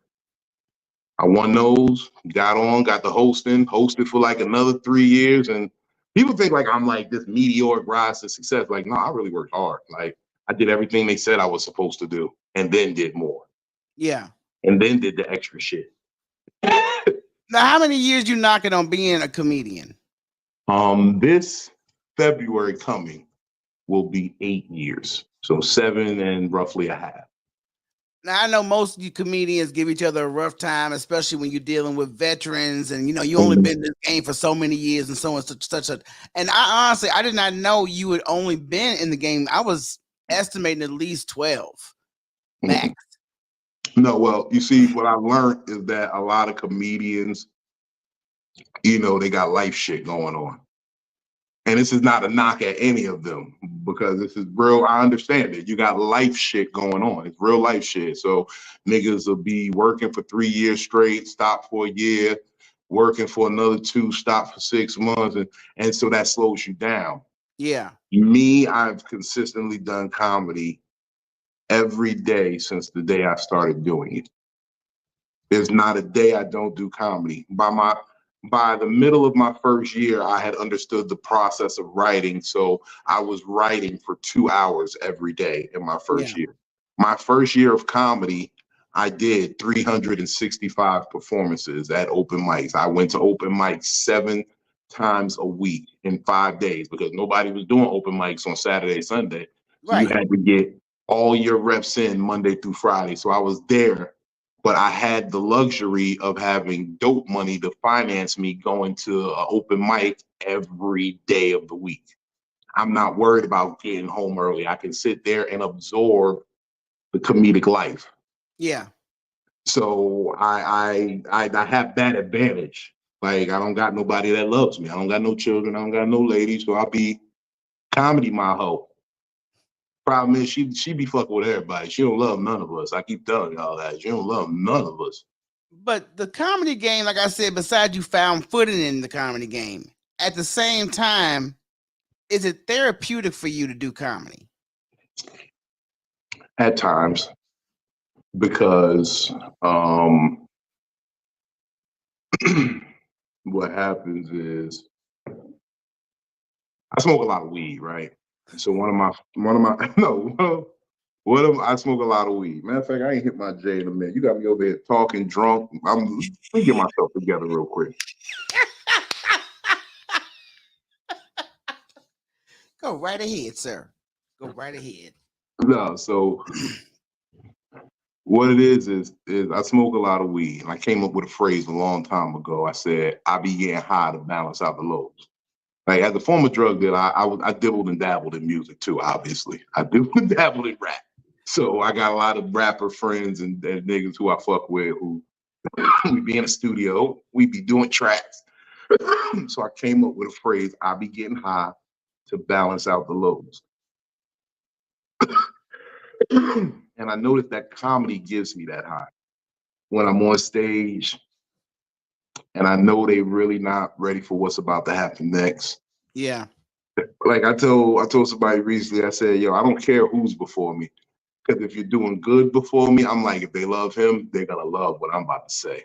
I won those, got the hosted for like another 3 years, and people think like I'm like this meteoric rise to success. Like, no, I really worked hard. Like, I did everything they said I was supposed to do, and then did more, Yeah. and then did the extra shit. Now, how many years you knocking on being a comedian? This February coming will be 8 years, so 7 and roughly a half. Now, I know most of you comedians give each other a rough time, especially when you're dealing with veterans and, you only been in this game for so many years and so on, such a, and I honestly, I did not know you had only been in the game. I was estimating at least 12 max. No, well, you see, what I learned is that a lot of comedians, they got life shit going on. And this is not a knock at any of them because this is real. I understand it. You got life shit going on. It's real life shit. So niggas will be working for 3 years straight, stop for a year, working for another 2, stop for 6 months. And so that slows you down. Yeah. Me, I've consistently done comedy every day since the day I started doing it. There's not a day I don't do comedy. By the middle of my first year, I had understood the process of writing. So I was writing for 2 hours every day in my first year. My first year of comedy, I did 365 performances at open mics. I went to open mics 7 times a week in 5 days because nobody was doing open mics on Saturday, Sunday. So you had to get all your reps in Monday through Friday. So I was there, but I had the luxury of having dope money to finance me going to an open mic every day of the week. I'm not worried about getting home early. I can sit there and absorb the comedic life. Yeah. So I have that advantage. Like, I don't got nobody that loves me. I don't got no children. I don't got no lady. So I'll be comedy my hoe. Problem is, she be fucking with everybody. She don't love none of us. I keep telling y'all that. She don't love none of us. But the comedy game, like I said, besides you found footing in the comedy game, at the same time, is it therapeutic for you to do comedy? At times, because what happens is I smoke a lot of weed, right? So I smoke a lot of weed. Matter of fact, I ain't hit my J in a minute. You got me over here talking drunk. Let me get myself together real quick. Go right ahead, sir. Go right ahead. No, so what it is I smoke a lot of weed. And I came up with a phrase a long time ago. I said, I be getting high to balance out the lows. Like, as a former drug dealer, I dibbled and dabbled in music too, obviously. I dibbled and dabbled in rap. So I got a lot of rapper friends and niggas who I fuck with who we be in a studio, we be doing tracks. So I came up with a phrase, I be getting high to balance out the lows. And I noticed that comedy gives me that high. When I'm on stage and I know they really not ready for what's about to happen next. Yeah. Like I told somebody recently, I said, yo, I don't care who's before me. Because if you're doing good before me, I'm like, if they love him, they're gonna love what I'm about to say.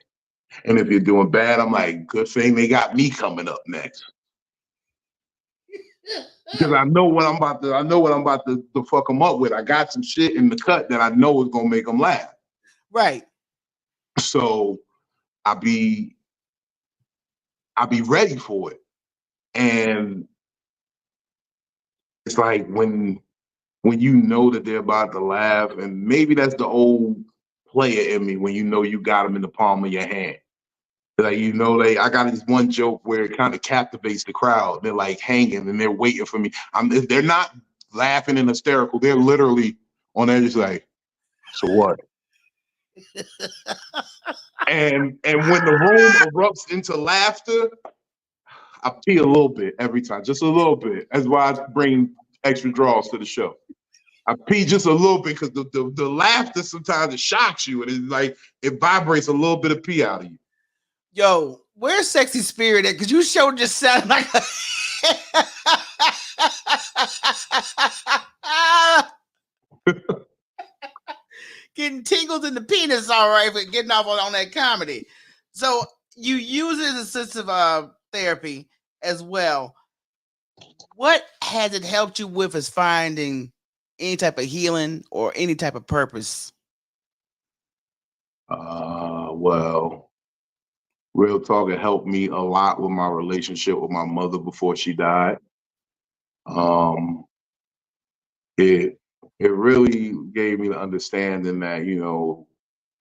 And if you're doing bad, I'm like, good thing they got me coming up next. Because I know what I'm about to fuck them up with. I got some shit in the cut that I know is gonna make them laugh. Right. So I be ready for it. And it's like when you know that they're about to laugh, and maybe that's the old player in me when you know you got them in the palm of your hand. Like, I got this one joke where it kind of captivates the crowd. They're like hanging and they're waiting for me. They're not laughing and hysterical. They're literally on there just like, so what? and when the room erupts into laughter, I pee a little bit every time, just a little bit. That's why I bring extra draws to the show. I pee just a little bit because the laughter sometimes it shocks you and it's like it vibrates a little bit of pee out of you. Yo, where's Sexy Spirit at? Because you sure just sound like a getting tingles in the penis, all right, but getting off on that comedy. So you use it as a sense of therapy as well. What has it helped you with as finding any type of healing or any type of purpose? Well, real talk, it helped me a lot with my relationship with my mother before she died. Um, it it really gave me the understanding that, you know,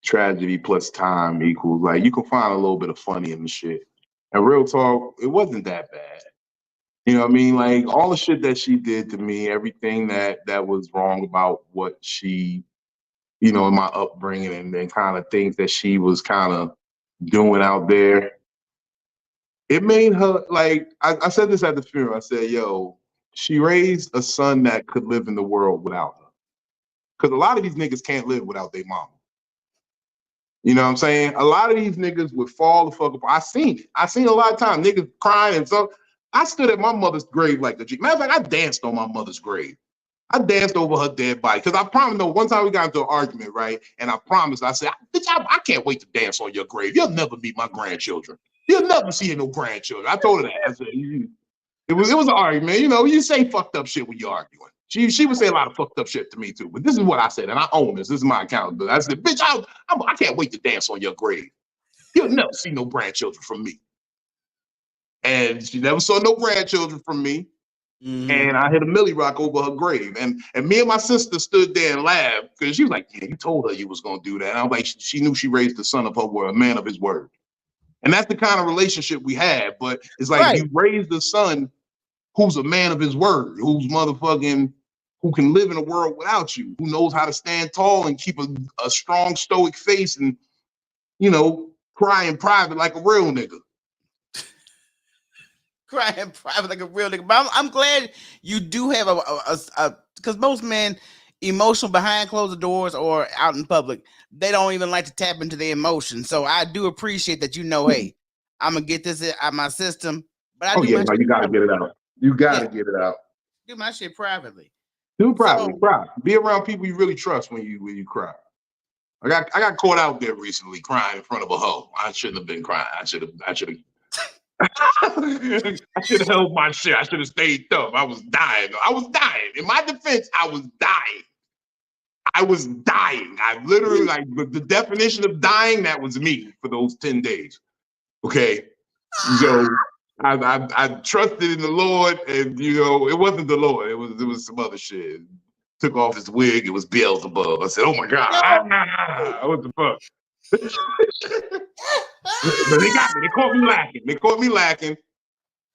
tragedy plus time equals, like, you can find a little bit of funny in the shit. And real talk, it wasn't that bad. You know what I mean? Like, all the shit that she did to me, everything that was wrong about what she, you know, in my upbringing, and kind of things that she was kind of doing out there, it made her, like, I said this at the funeral. I said, yo, she raised a son that could live in the world without her. Because a lot of these niggas can't live without their mama. You know what I'm saying? A lot of these niggas would fall the fuck apart. I seen it. I seen a lot of times niggas crying and so. I stood at my mother's grave like a G. Matter of fact, I danced on my mother's grave. I danced over her dead body. Because I promised, no, one time we got into an argument, right? And I promised, I said, bitch, I can't wait to dance on your grave. You'll never meet my grandchildren. You'll never see no grandchildren. I told her that. I said, it was an argument. You know, you say fucked up shit when you're arguing. She would say a lot of fucked up shit to me too. But this is what I said, and I own this. This is my account. I said, bitch, I can't wait to dance on your grave. You'll never see no grandchildren from me. And she never saw no grandchildren from me. Mm-hmm. And I hit a Millie Rock over her grave. And me and my sister stood there and laughed because she was like, yeah, you told her you was going to do that. And I was like, she knew she raised the son of her word, a man of his word. And that's the kind of relationship we had. But it's like, you raised the son who's a man of his word, who's motherfucking, who can live in a world without you, who knows how to stand tall and keep a strong stoic face and, you know, cry in private like a real nigga. Crying private like a real nigga. But I'm glad you do have a because most men, emotional behind closed doors or out in public, they don't even like to tap into their emotions. So I do appreciate that, you know, hey, I'm gonna get this out of my system. But I do my you gotta get it out. You gotta get it out. Do my shit privately. Do privately, cry. Be around people you really trust when you cry. I got caught out there recently crying in front of a hoe. I shouldn't have been crying. I should have I should have held my shit. I should have stayed tough. I was dying. In my defense, I was dying. I literally, like, the definition of dying, that was me for those 10 days. Okay. So I trusted in the Lord, and, you know, it wasn't the Lord. It was some other shit. Took off his wig. It was Beelzebub. I said, oh my God. What the fuck? But they got me. They caught me lacking.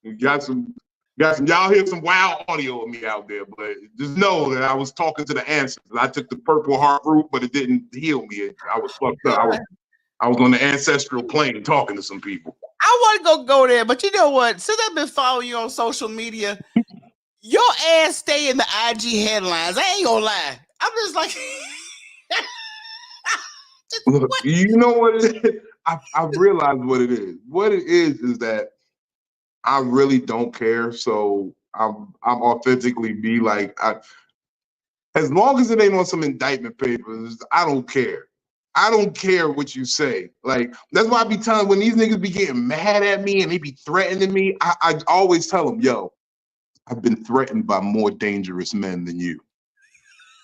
We got some y'all hear some wild audio of me out there, but just know that I was talking to the ancestors. I took the purple heart root, but it didn't heal me. I was fucked up. I was on the ancestral plane talking to some people. I want to go there, but you know what? Since I've been following you on social media, your ass stay in the IG headlines. I ain't gonna lie. I'm just like, look, you know what it is? I realized what it is. What it is that I really don't care. So I'm authentically be like, as long as it ain't on some indictment papers, I don't care. I don't care what you say. Like, that's why I be telling, when these niggas be getting mad at me and they be threatening me, I always tell them, yo, I've been threatened by more dangerous men than you.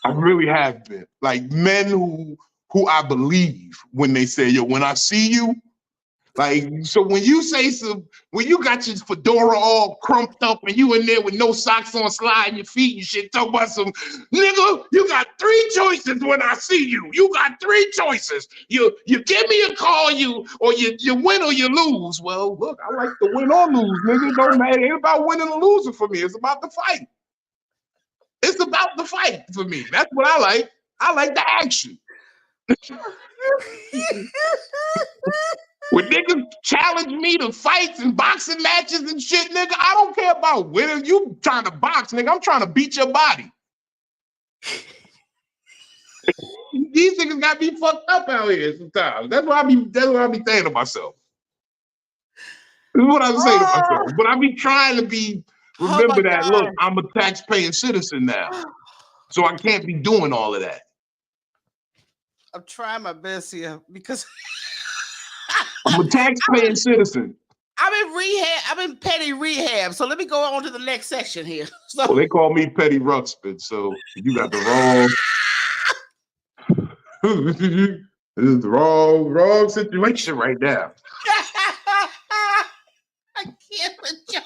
I really have been. Like, men who I believe when they say, yo, when I see you, like, so when you say when you got your fedora all crumped up and you in there with no socks on, sliding your feet and shit, talk about some, nigga, you got 3 choices when I see you. You got 3 choices. You give me a call, you win or you lose. Well, look, I like to win or lose, nigga. It don't matter. It ain't about winning or losing for me. It's about the fight. It's about the fight for me. That's what I like. I like the action. When niggas challenge me to fights and boxing matches and shit, nigga, I don't care about winning. You trying to box, nigga. I'm trying to beat your body. These niggas got me fucked up out here sometimes. That's what I be saying to myself. This is what I say to myself. But I be trying to remember that, look, I'm a tax-paying citizen now. So I can't be doing all of that. I'm trying my best here because I'm a tax-paying citizen. I'm in rehab. I'm in petty rehab. So let me go on to the next section here. So Well, they call me Petty Ruxpin, so you got the wrong. This is the wrong situation right now. I can't with you.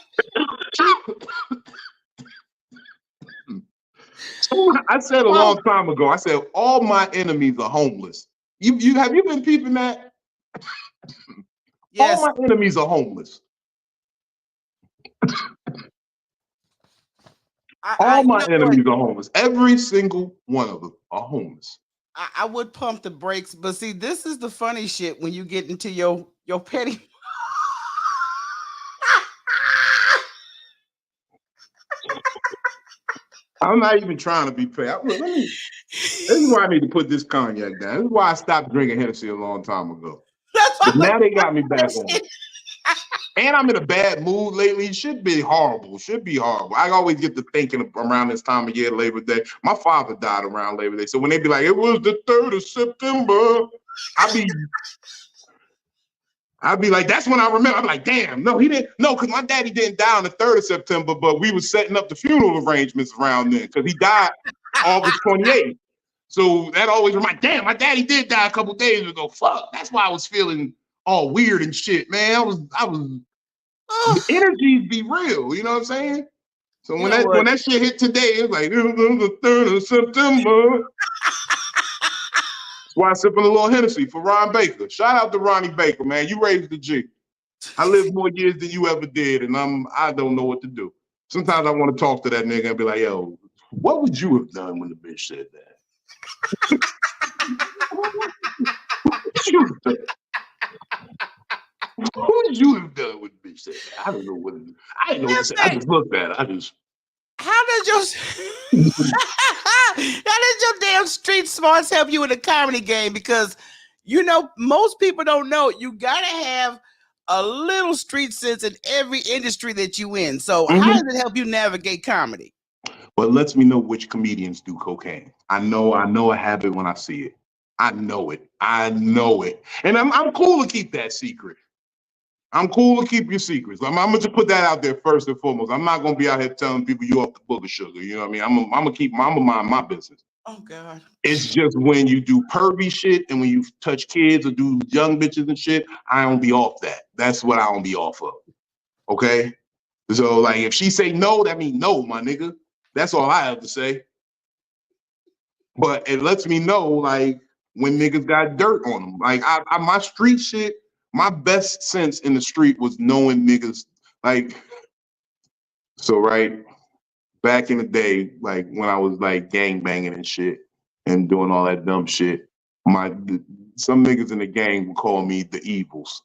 I said a long time ago. I said all my enemies are homeless. You have you been peeping that? Yes. All my enemies are homeless. All You my know what? enemies are homeless. Every single one of them are homeless. I would pump the brakes, but see, this is the funny shit when you get into your petty. I'm not even trying to be petty. This is why I need to put this cognac down. This is why I stopped drinking Hennessy a long time ago. That's But what now they got me back on it. And I'm in a bad mood lately. It should be horrible. Should be horrible. I always get to thinking around this time of year, Labor Day. My father died around Labor Day. So when they be like, it was the 3rd of September, I'd be like, that's when I remember. I'm like, damn, no, he didn't. No, because my daddy didn't die on the 3rd of September, but we were setting up the funeral arrangements around then because he died August 28th. So that always reminds, damn, my daddy did die a couple days ago. Fuck, that's why I was feeling all weird and shit, man. The energies be real, you know what I'm saying? So You know what? when that shit hit today, it's like, it was the 3rd of September. That's why I sipping a little Hennessy for Ron Baker. Shout out to Ronnie Baker, man. You raised the G. I lived more years than you ever did, and I don't know what to do. Sometimes I want to talk to that nigga and be like, yo, what would you have done when the bitch said that? What would you have done when the bitch said that? I don't know what it is. I didn't know what to say. I just looked at it. How does your damn street smarts help you in the comedy game? Because you know most people don't know you gotta have a little street sense in every industry that you in. So how does it help you navigate comedy? Well, it lets me know which comedians do cocaine. I know I have it when I see it. I know it. And I'm cool to keep that secret. I'm cool to keep your secrets. I'm gonna just put that out there first and foremost. I'm not gonna be out here telling people you off the book of sugar. You know what I mean? I'm gonna mind my business. Oh God. It's just when you do pervy shit and when you touch kids or do young bitches and shit, I don't be off that. That's what I don't be off of. Okay? So like if she say no, that means no, my nigga. That's all I have to say. But it lets me know like when niggas got dirt on them. Like my street shit, my best sense in the street was knowing niggas like, so right back in the day, like when I was like gang banging and shit and doing all that dumb shit, some niggas in the gang would call me the evils.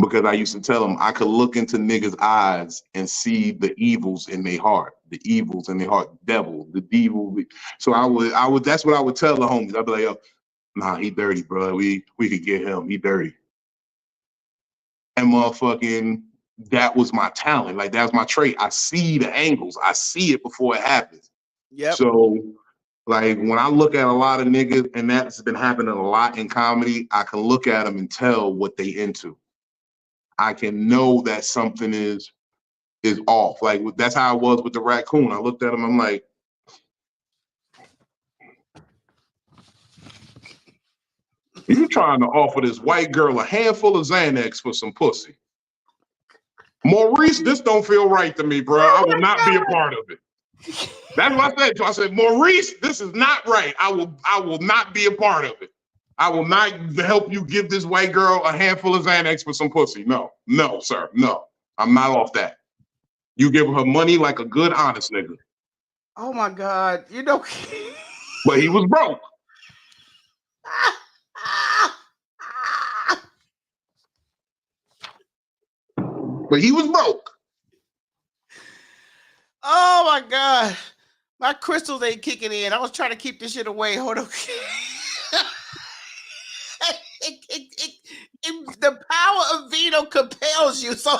Because I used to tell them I could look into niggas' eyes and see the evils in their heart, devil, the devil. So I would. That's what I would tell the homies. I'd be like, yo, nah, he dirty, bro. We could get him. He dirty. And motherfucking, that was my talent. Like that was my trait. I see the angles. I see it before it happens. Yep. So like when I look at a lot of niggas, and that's been happening a lot in comedy, I can look at them and tell what they into. I can know that something is off. Like that's how I was with the raccoon. I looked at him, I'm like, you trying to offer this white girl a handful of Xanax for some pussy. Maurice, this don't feel right to me, bro. I will not be a part of it. That's what I said. So I said, Maurice, this is not right. I will not be a part of it. I will not help you give this white girl a handful of Xanax for some pussy. No, sir, no. I'm not off that. You give her money like a good, honest nigga. Oh my God. You know. But he was broke. But he was broke. Oh my God. My crystals ain't kicking in. I was trying to keep this shit away. Hold on. The power of Vino compels you. So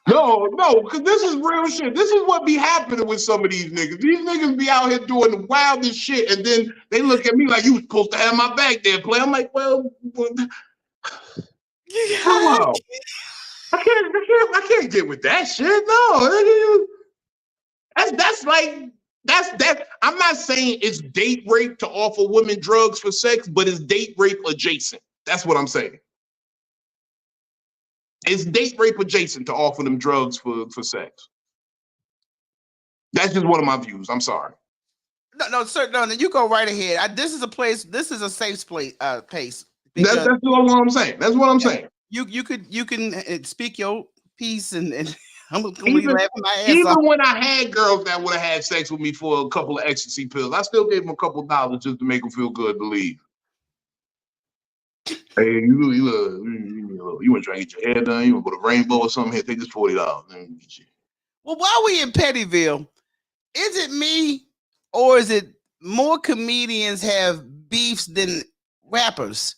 no, because this is real shit. This is what be happening with some of these niggas. These niggas be out here doing the wildest shit, and then they look at me like, you was supposed to have my back there, play. I'm like, well, Hello. I can't get with that shit. No, nigga, that's like that. I'm not saying it's date rape to offer women drugs for sex, but it's date rape adjacent. That's what I'm saying. It's date rape adjacent to offer them drugs for sex. That's just one of my views. I'm sorry. No, sir. No, you go right ahead. This is a place. This is a safe place. Pace That's because what I'm saying. That's what I'm saying. you can speak your piece and I'm gonna be Even laughing my ass even off. when I had girls that would have had sex with me for a couple of ecstasy pills, I still gave them a couple of dollars just to make them feel good to leave. Hey, you want to try to get your hair done? You want to go to Rainbow or something? Here, take this $40. Well, while we in Pettyville, is it me or is it more comedians have beefs than rappers?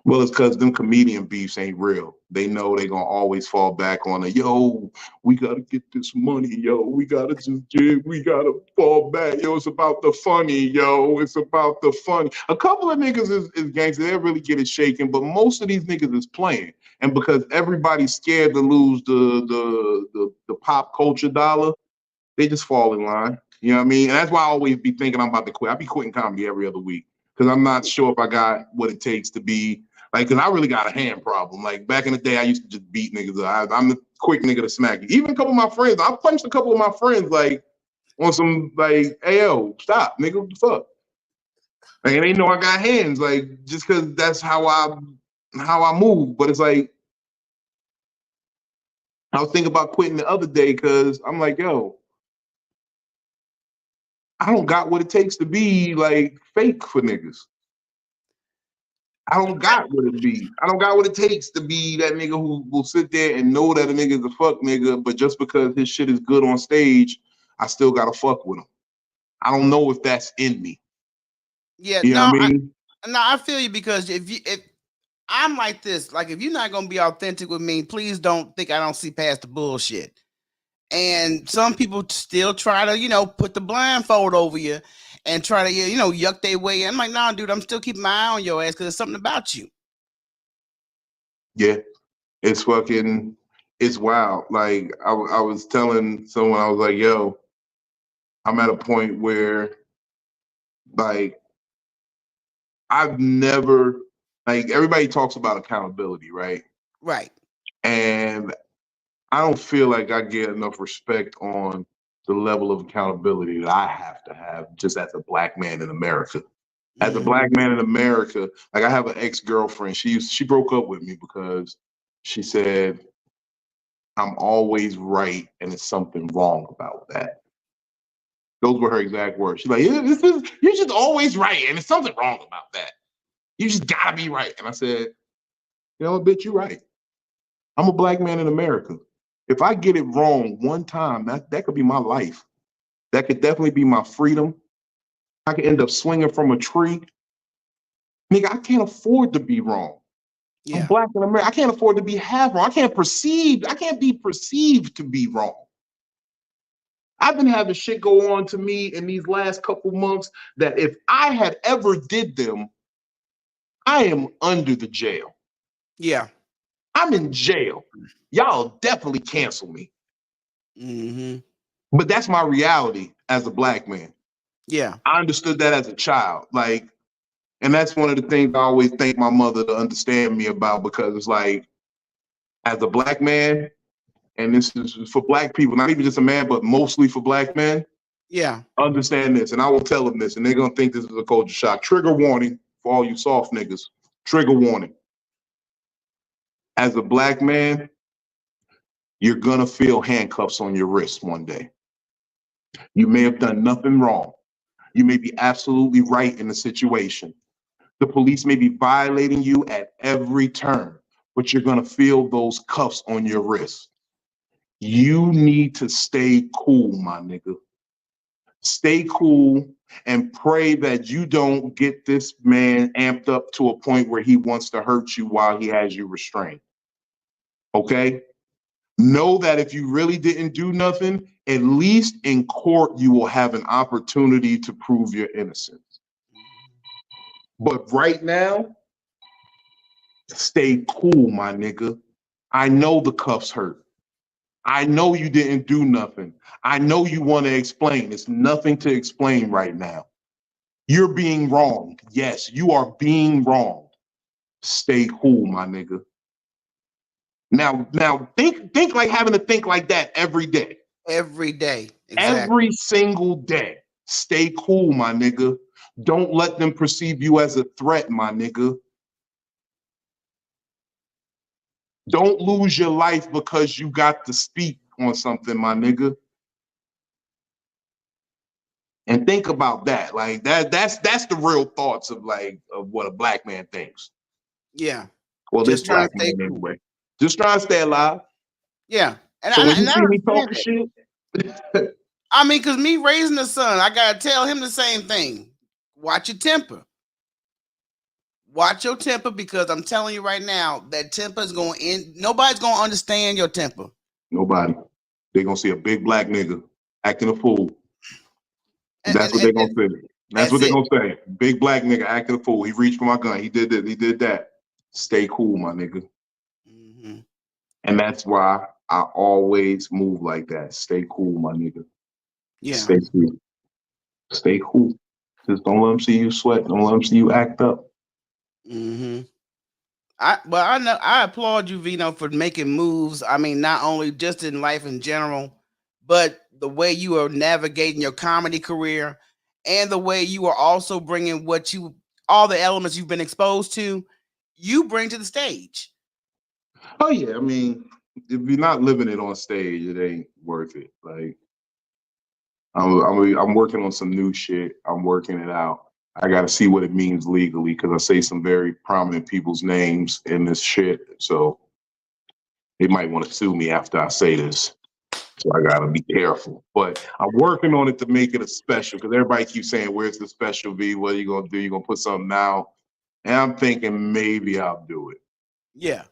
Well, it's because them comedian beefs ain't real. They know they gonna always fall back on the yo. We gotta get this money, yo. We gotta we gotta fall back, yo. It's about the funny, yo. It's about the funny. A couple of niggas is gangster. They really get it shaken, but most of these niggas is playing. And because everybody's scared to lose the pop culture dollar, they just fall in line. You know what I mean? And that's why I always be thinking I'm about to quit. I be quitting comedy every other week because I'm not sure if I got what it takes to be like. Because I really got a hand problem. Like back in the day, I used to just beat niggas. I'm a quick nigga to smack you. Even a couple of my friends, I punched a couple of my friends like on some like, hey yo, stop, nigga, what the fuck? Like, and they know I got hands, like just because that's how I move. But it's like I was thinking about quitting the other day because I'm like, yo, I don't got what it takes to be like fake for niggas. I don't got what it be. I don't got what it takes to be that nigga who will sit there and know that a nigga is a fuck nigga, but just because his shit is good on stage, I still gotta fuck with him. I don't know if that's in me. Yeah, You know what I mean? I feel you because if I'm like this, like if you're not gonna be authentic with me, please don't think I don't see past the bullshit. And some people still try to, put the blindfold over you and try to, yuck their way in. I'm like, nah, dude, I'm still keeping my eye on your ass because there's something about you. Yeah, it's fucking, it's wild. Like I was telling someone, I was like, yo, I'm at a point where like I've never, like everybody talks about accountability, right? Right. And I don't feel like I get enough respect on the level of accountability that I have to have just as a black man in America. As a black man in America, like I have an ex-girlfriend. She broke up with me because she said I'm always right and there's something wrong about that. Those were her exact words. She's like, yeah, you're just always right and there's something wrong about that. You just gotta be right. And I said, you know what, bitch, you're right. I'm a black man in America. If I get it wrong one time, that could be my life. That could definitely be my freedom. I could end up swinging from a tree. Nigga, I can't afford to be wrong. I'm Yeah. black in America. I can't afford to be half wrong. I can't be perceived to be wrong. I've been having shit go on to me in these last couple months that if I had ever did them, I am under the jail. Yeah. I'm in jail. Y'all definitely cancel me. Mm-hmm. But that's my reality as a black man. Yeah. I understood that as a child. Like, and that's one of the things I always thank my mother to understand me about because it's like, as a black man, and this is for black people, not even just a man, but mostly for black men, Yeah. understand this. And I will tell them this, and they're going to think this is a culture shock. Trigger warning for all you soft niggas. Trigger warning. As a black man, you're going to feel handcuffs on your wrist one day. You may have done nothing wrong. You may be absolutely right in the situation. The police may be violating you at every turn, but you're going to feel those cuffs on your wrist. You need to stay cool, my nigga. Stay cool and pray that you don't get this man amped up to a point where he wants to hurt you while he has you restrained. Okay? Know that if you really didn't do nothing, at least in court, you will have an opportunity to prove your innocence. But right now, Stay cool, my nigga. I know the cuffs hurt. I know you didn't do nothing. I know you want to explain. It's nothing to explain right now. You're being wrong. Yes, you are being wrong. Stay cool, my nigga. Now think like having to think like that every day. Every day. Exactly. Every single day. Stay cool, my nigga. Don't let them perceive you as a threat, my nigga. Don't lose your life because you got to speak on something, my nigga. And think about that. Like that's the real thoughts of what a black man thinks. Yeah. Well, this Just trying black to stay man cool. anyway. Just trying to stay alive. Yeah. And So when you I see me understand talking it. shit, I mean, because me raising a son, I gotta tell him the same thing. Watch your temper. Watch your temper, because I'm telling you right now, that temper is going in. Nobody's gonna understand your temper. nobody. They're gonna see a big black nigga acting a fool. And, That's and, what and, they're gonna and say. That's what that's they're it. gonna say. Big black nigga acting a fool. He reached for my gun. He did this. He did that. Stay cool, my nigga. Mhm. And that's why I always move like that. Stay cool, my nigga. Yeah. Stay cool. Stay cool. Just don't let them see you sweat. Don't let them see you act up. Hmm. I know I applaud you, Vino, for making moves. I mean, not only just in life in general, but the way you are navigating your comedy career, and the way you are also bringing all the elements you've been exposed to, you bring to the stage. Oh yeah, I mean, if you're not living it on stage, it ain't worth it. Like I'm working on some new shit. I'm working it out. I got to see what it means legally because I say some very prominent people's names in this shit. So they might want to sue me after I say this. So I gotta be careful. But I'm working on it to make it a special because everybody keeps saying, "Where's the special V? What are you gonna do? You gonna put something out?" And I'm thinking maybe I'll do it. Yeah.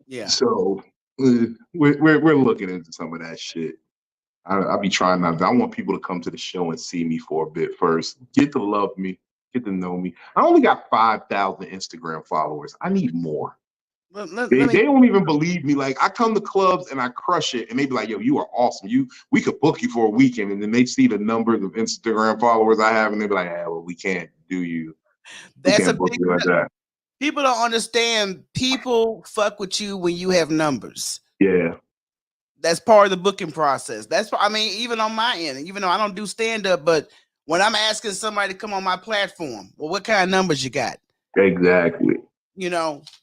Yeah. So we're looking into some of that shit. I be trying not. I want people to come to the show and see me for a bit first, get to love me, get to know me. I only got 5,000 Instagram followers. I need more. Let me. They don't even believe me. Like I come to clubs and I crush it, and they be like, "Yo, you are awesome. We could book you for a weekend." And then they see the numbers of Instagram followers I have, and they be like, "Ah, well, we can't do you. We That's a can't book big. you like that." People don't understand. People fuck with you when you have numbers. Yeah, That's part of the booking process. I mean, even on my end, even though I don't do stand up, but when I'm asking somebody to come on my platform, well, what kind of numbers you got? exactly.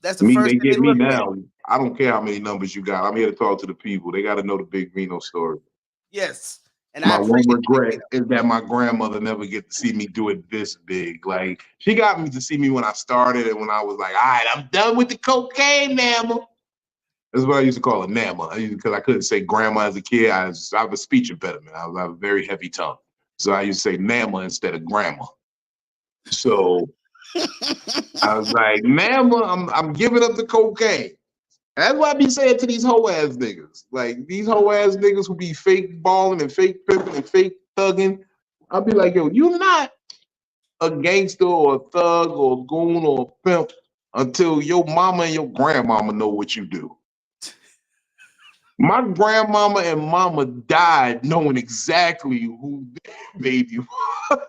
That's the Me, first they thing get they me look at. now. I don't care how many numbers you got. I'm here to talk to the people. They got to know the Big Vino story. Yes, and I My one appreciate you, Big regret is that my grandmother never get to see me do it this big. Like she got me to see me when I started and when I was like, all right, I'm done with the cocaine, Mama. That's what I used to call her, Mama. Because I couldn't say grandma as a kid. I have a speech impediment. I have a very heavy tongue. So I used to say Mama instead of grandma. So I was like, Mama, I'm giving up the cocaine. That's what I be saying to these hoe ass niggas. Like these hoe ass niggas who be fake balling and fake pimping and fake thugging. I'll be like, yo, you not a gangster or a thug or a goon or a pimp until your mama and your grandmama know what you do. My grandmama and mama died knowing exactly who their baby was.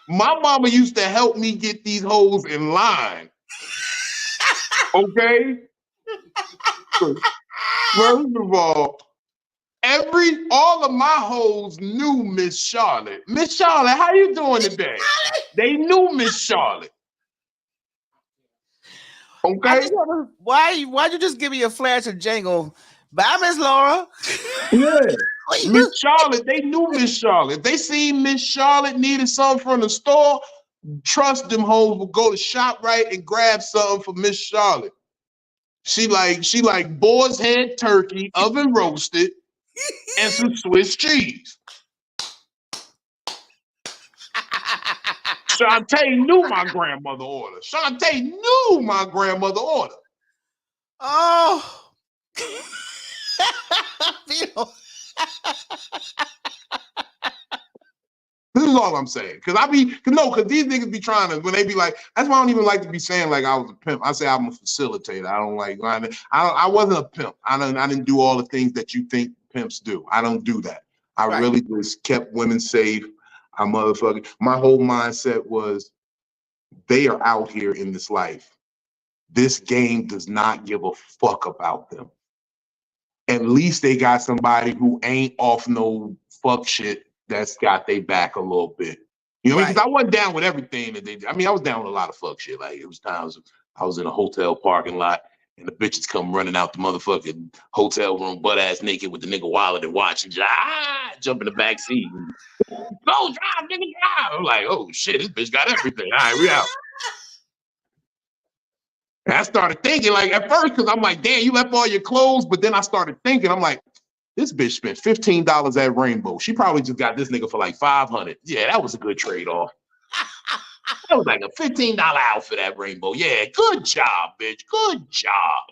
My mama used to help me get these hoes in line. Okay? First of all of my hoes knew Miss Charlotte. Miss Charlotte, how you doing today? They knew Miss Charlotte. I Okay? just want to. Why'd you just give me a flash of Django? Bye, Miss Laura. Yeah. Miss Charlotte, they knew Miss Charlotte. If they seen Miss Charlotte needed something from the store, trust them hoes will go to ShopRite and grab something for Miss Charlotte. She like boar's head turkey, oven roasted, and some Swiss cheese. Shantae knew my grandmother order. Shantae knew my grandmother order. Oh, Vito. This is all I'm saying. Cause these niggas be trying to, when they be like, that's why I don't even like to be saying like I was a pimp. I say I'm a facilitator. I don't like, I wasn't a pimp. I didn't do all the things that you think pimps do. I don't do that. I really just kept women safe. My whole mindset was they are out here in this life. This game does not give a fuck about them. At least they got somebody who ain't off no fuck shit that's got their back a little bit. You know what I mean? Because I wasn't down with everything that they did. I mean, I was down with a lot of fuck shit. Like, it was times I was in a hotel parking lot and the bitches come running out the motherfucking hotel room butt ass naked with the nigga wallet and watch and jump in the back seat. Go drive, nigga, drive. I'm like, oh shit, this bitch got everything. All right, we out. And I started thinking, like, at first, because I'm like, damn, you left all your clothes. But then I started thinking, I'm like, this bitch spent $15 at Rainbow. She probably just got this nigga for like $500. Yeah, that was a good trade-off. That was like a $15 outfit at Rainbow. Yeah, good job, bitch. Good job.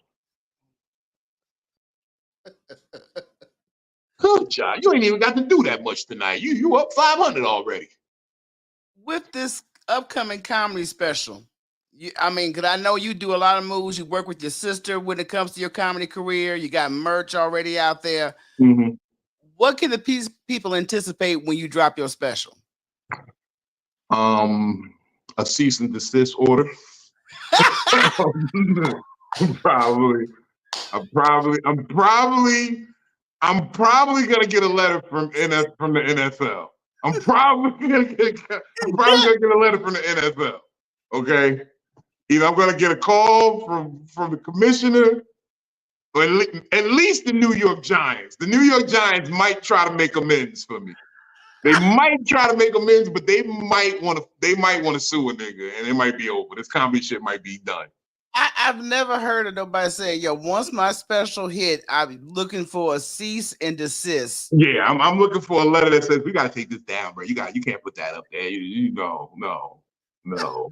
Good job. You ain't even got to do that much tonight. You up 500 already. With this upcoming comedy special, I mean, because I know you do a lot of moves. You work with your sister when it comes to your comedy career. You got merch already out there. Mm-hmm. What can the people anticipate when you drop your special? A cease and desist order. I'm probably gonna get a letter from the NFL. I'm probably gonna get a letter from the NFL. Okay. Either I'm gonna get a call from the commissioner, or at least the New York Giants. The New York Giants might try to make amends for me. They might try to make amends, but they might want to sue a nigga, and it might be over. This comedy shit might be done. I've never heard of nobody say, yo, once my special hit, I'm looking for a cease and desist. Yeah, I'm looking for a letter that says we gotta take this down, bro. You can't put that up there. No. No.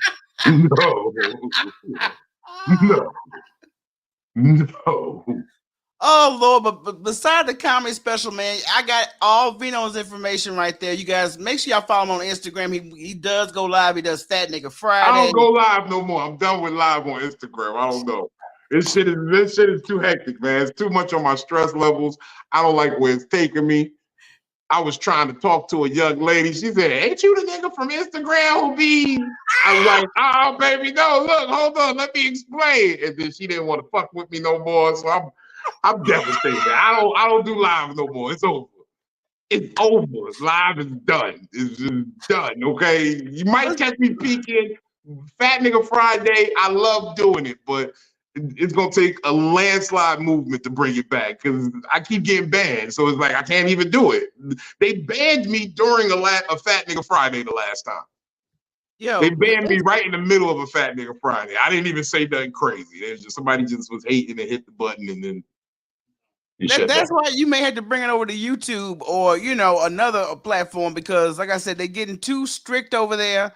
Oh Lord, but beside the comedy special, man, I got all Vino's information right there. You guys make sure y'all follow him on Instagram. He does go live. He does Fat Nigga Friday. I don't go live no more. I'm done with live on Instagram. I don't know. This shit is too hectic, man. It's too much on my stress levels. I don't like where it's taking me. I was trying to talk to a young lady. She said, ain't you the nigga from Instagram who be? I was like, oh, baby, no, look, hold on, let me explain. And then she didn't want to fuck with me no more. So I'm devastated. I don't do live no more. It's over. It's over. Live is done. It's just done, okay? You might catch me peeking. Fat Nigga Friday, I love doing it, but it's gonna take a landslide movement to bring it back because I keep getting banned. So it's like I can't even do it. They banned me during a Fat Nigga Friday the last time. Yo, they banned me right in the middle of a Fat Nigga Friday. I didn't even say nothing crazy. There's just somebody just was hating and hit the button and then that's why you may have to bring it over to YouTube or another platform because, like I said, they're getting too strict over there.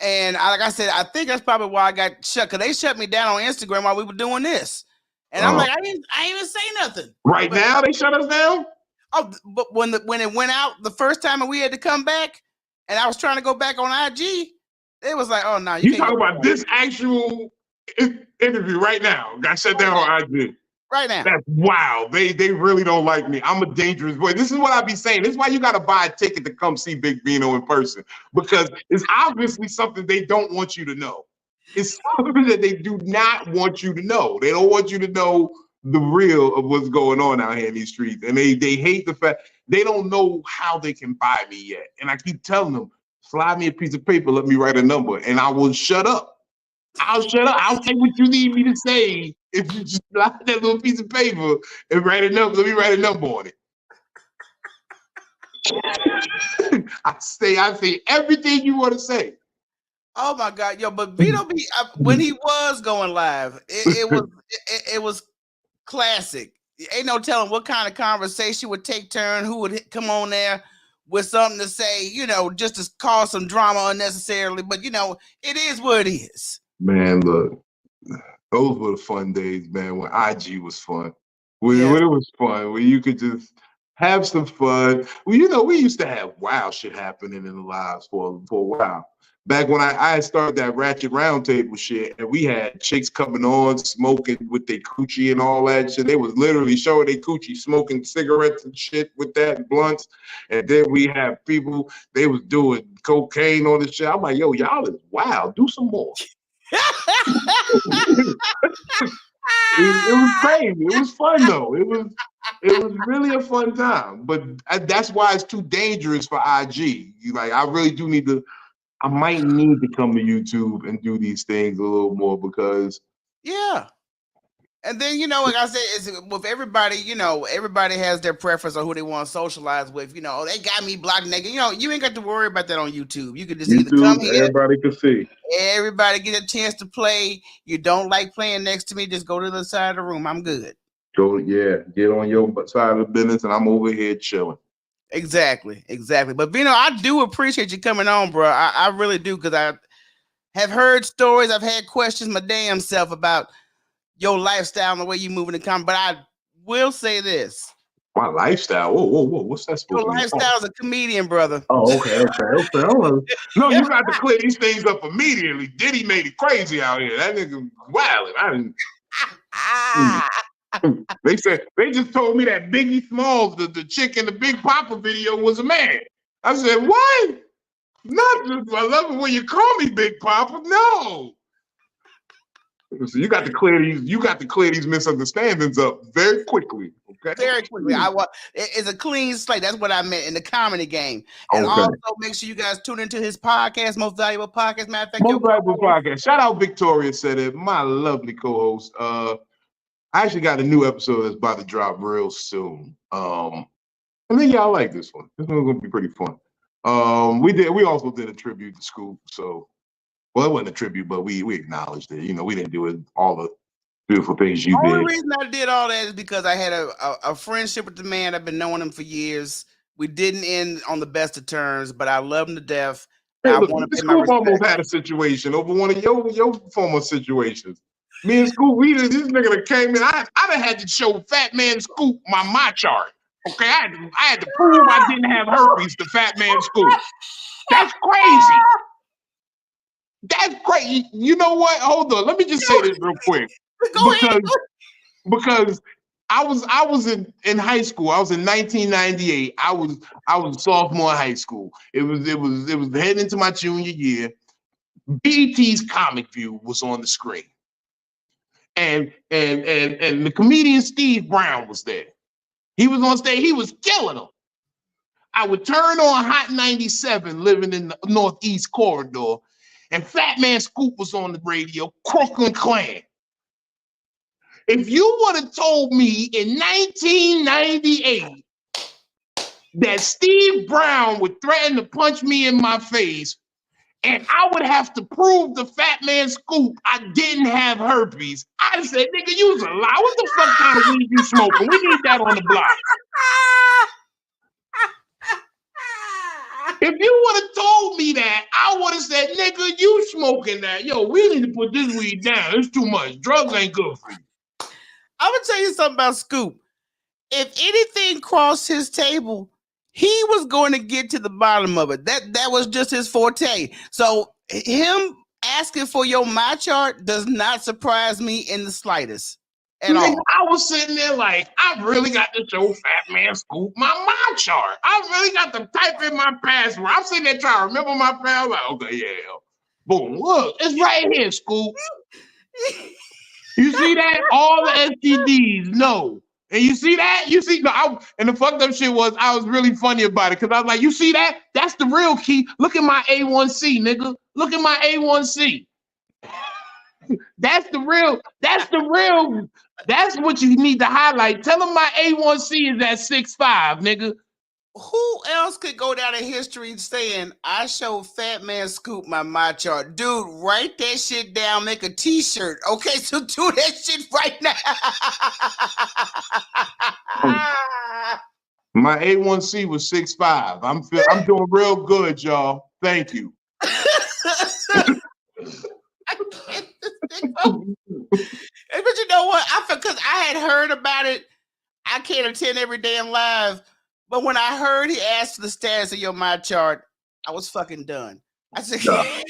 And like I said, I think that's probably why I got shut because they shut me down on Instagram while we were doing this. And I'm like, I didn't even say nothing. Right now, they shut us down. Oh, but when it went out the first time and we had to come back, and I was trying to go back on IG, it was like, oh no, you talking about this actual interview right now? Got shut down on IG. Right now. That's wow. They really don't like me. I'm a dangerous boy. This is what I be saying. This is why you got to buy a ticket to come see Big Vino in person because it's obviously something they don't want you to know. It's something that they do not want you to know. They don't want you to know the real of what's going on out here in these streets. And they hate the fact they don't know how they can buy me yet. And I keep telling them, slide me a piece of paper, let me write a number, and I will shut up. I'll shut up. I'll say what you need me to say if you just slide that little piece of paper and write a number. Let me write a number on it. I say everything you want to say. Oh my God, yo! But Vino, when he was going live, it was classic. Ain't no telling what kind of conversation would take turn. Who would come on there with something to say, just to cause some drama unnecessarily. But it is what it is. Man, look, those were the fun days, man. When IG was fun, when it was fun, when you could just have some fun. Well, we used to have wild shit happening in the lives for a while. Back when I started that Ratchet Roundtable shit, and we had chicks coming on smoking with their coochie and all that shit. They was literally showing their coochie, smoking cigarettes and shit with that and blunts. And then we have people, they was doing cocaine on the shit. I'm like, yo, y'all is wild. Do some more. It was crazy. It was fun though. It was really a fun time. But that's why it's too dangerous for IG. I really do need to. I might need to come to YouTube and do these things a little more because. Yeah. And then, like I said, it's with everybody, everybody has their preference on who they want to socialize with. They got me blocked naked. You ain't got to worry about that on YouTube. You can just either come here. Everybody can see. Everybody get a chance to play. You don't like playing next to me, just go to the side of the room. I'm good. Get on your side of the business, and I'm over here chilling. Exactly. But Vino, I do appreciate you coming on, bro. I really do, because I have heard stories. I've had questions my damn self about your lifestyle and the way you move in the comedy. But I will say this. My lifestyle? Whoa. What's that supposed to mean? Your lifestyle as a comedian, brother. Oh, okay. No, you got to clear these things up immediately. Diddy made it crazy out here. That nigga wilding. They just told me that Biggie Smalls, the chick in the Big Papa video, was a man. I said, what? Not just, I love it when you call me Big Papa. No. So you got to clear these misunderstandings up very quickly. Okay. Very quickly. It's a clean slate. That's what I meant in the comedy game. And also make sure you guys tune into his podcast, Most Valuable Podcast. Matter of fact, Most Valuable Podcast. Shout out Victoria said it, my lovely co-host. I actually got a new episode that's about to drop real soon. And then y'all like this one. This one's gonna be pretty fun. We also did a tribute to Scoop. So, well, it wasn't a tribute, but we acknowledged it. We didn't do it all the beautiful things you did. The only reason I did all that is because I had a friendship with the man. I've been knowing him for years. We didn't end on the best of terms, but I love him to death. Hey, look, Scoop almost had a situation over one of your former situations. Me and Scoop, this nigga that came in, I done had to show Fat Man Scoop my chart. Okay, I had to prove I didn't have herpes to Fat Man Scoop. That's crazy. That's crazy. You know what? Hold on. Let me just say this real quick. Because I was in high school. I was in 1998. I was a sophomore in high school. It was heading into my junior year. BET's Comic View was on the screen. And the comedian Steve Brown was there. He was on stage. He was killing them. I would turn on Hot 97, living in the Northeast Corridor, and Fat Man Scoop was on the radio, Crooklyn Clan. If you would have told me in 1998 that Steve Brown would threaten to punch me in my face, and I would have to prove to Fat Man Scoop I didn't have herpes, I'd say, nigga, you was a lie. What the fuck kind of weed you smoking? We need that on the block. If you would have told me that, I would have said, nigga, you smoking that. Yo, we need to put this weed down. It's too much. Drugs ain't good for you. I'm going to tell you something about Scoop. If anything crossed his table, he was going to get to the bottom of it. That was just his forte. So him asking for your my chart does not surprise me in the slightest at all. I was sitting there like, I really got to show Fat Man Scoop my chart. I really got to type in my password. I'm sitting there trying to remember my password. I'm like, okay, yeah. Boom, look, it's right here, Scoop. You see that? All the STDs, no. And you see that? And the fucked up shit was I was really funny about it because I was like, you see that? That's the real key. Look at my A1C, nigga. Look at my A1C. That's what you need to highlight. Tell them my A1C is at 6.5, nigga. Who else could go down in history saying I showed Fat Man Scoop my chart? Dude, write that shit down, make a t-shirt. Okay, so do that shit right now. My A1C was 6.5. I'm doing real good, y'all. Thank you. But you know what? Because I had heard about it. I can't attend every damn live. But when I heard he asked for the status of your My Chart, I was fucking done. I said, Yeah.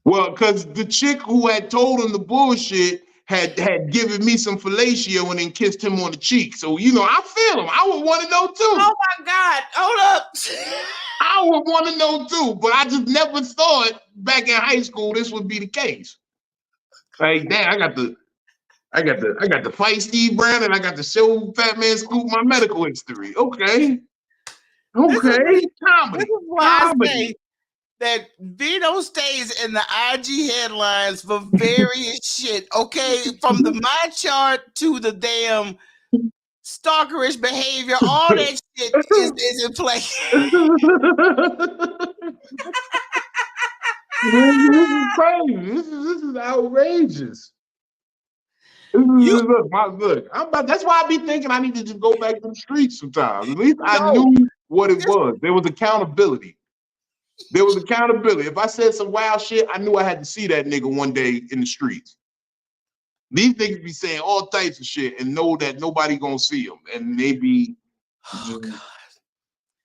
Well, because the chick who had told him the bullshit had given me some fellatio and then kissed him on the cheek. So, you know, I feel him. I would want to know too. oh my God, hold up. I would want to know too, but I just never thought back in high school this would be the case. Like, damn, I got to fight Steve Brown and I got to show Fat Man Scoop my medical history. Okay. This is Comedy. why I say that Vino stays in the IG headlines for various shit. Okay, from the My Chart to the damn stalkerish behavior, all that shit is in play. This is crazy. This is outrageous. That's why I be thinking I need to just go back to the streets sometimes. At least I knew what it was. There was accountability. If I said some wild shit, I knew I had to see that nigga one day in the streets. These niggas be saying all types of shit and know that nobody gonna see them, and they be. Oh God.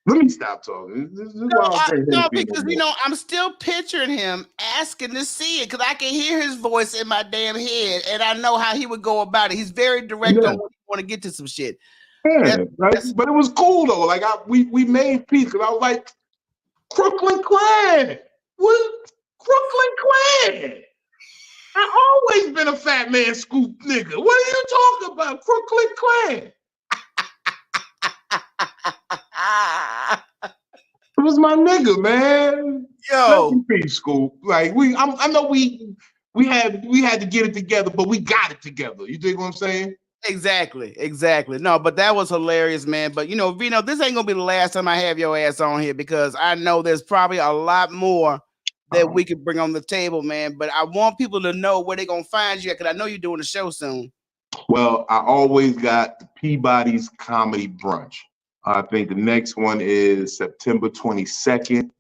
Let me stop talking. No, because you know I'm still picturing him asking to see it because I can hear his voice in my damn head, and I know how he would go about it. He's very direct on when he want to get to some shit. Yeah, but it was cool though. Like we made peace because I was like, Crooklyn Clan, what? Crooklyn Clan. I always been a Fat Man Scoop nigga. What are you talking about, Crooklyn Clan? It was my nigga, man. Yo, peace, Scoop. Like I know we had to get it together, but we got it together. You dig what I'm saying? Exactly. No, but that was hilarious, man. But you know, Vino, this ain't gonna be the last time I have your ass on here because I know there's probably a lot more that we could bring on the table, man. But I want people to know where they're gonna find you because I know you're doing a show soon. Well, I always got the Peabody's Comedy Brunch. I think the next one is September 22nd.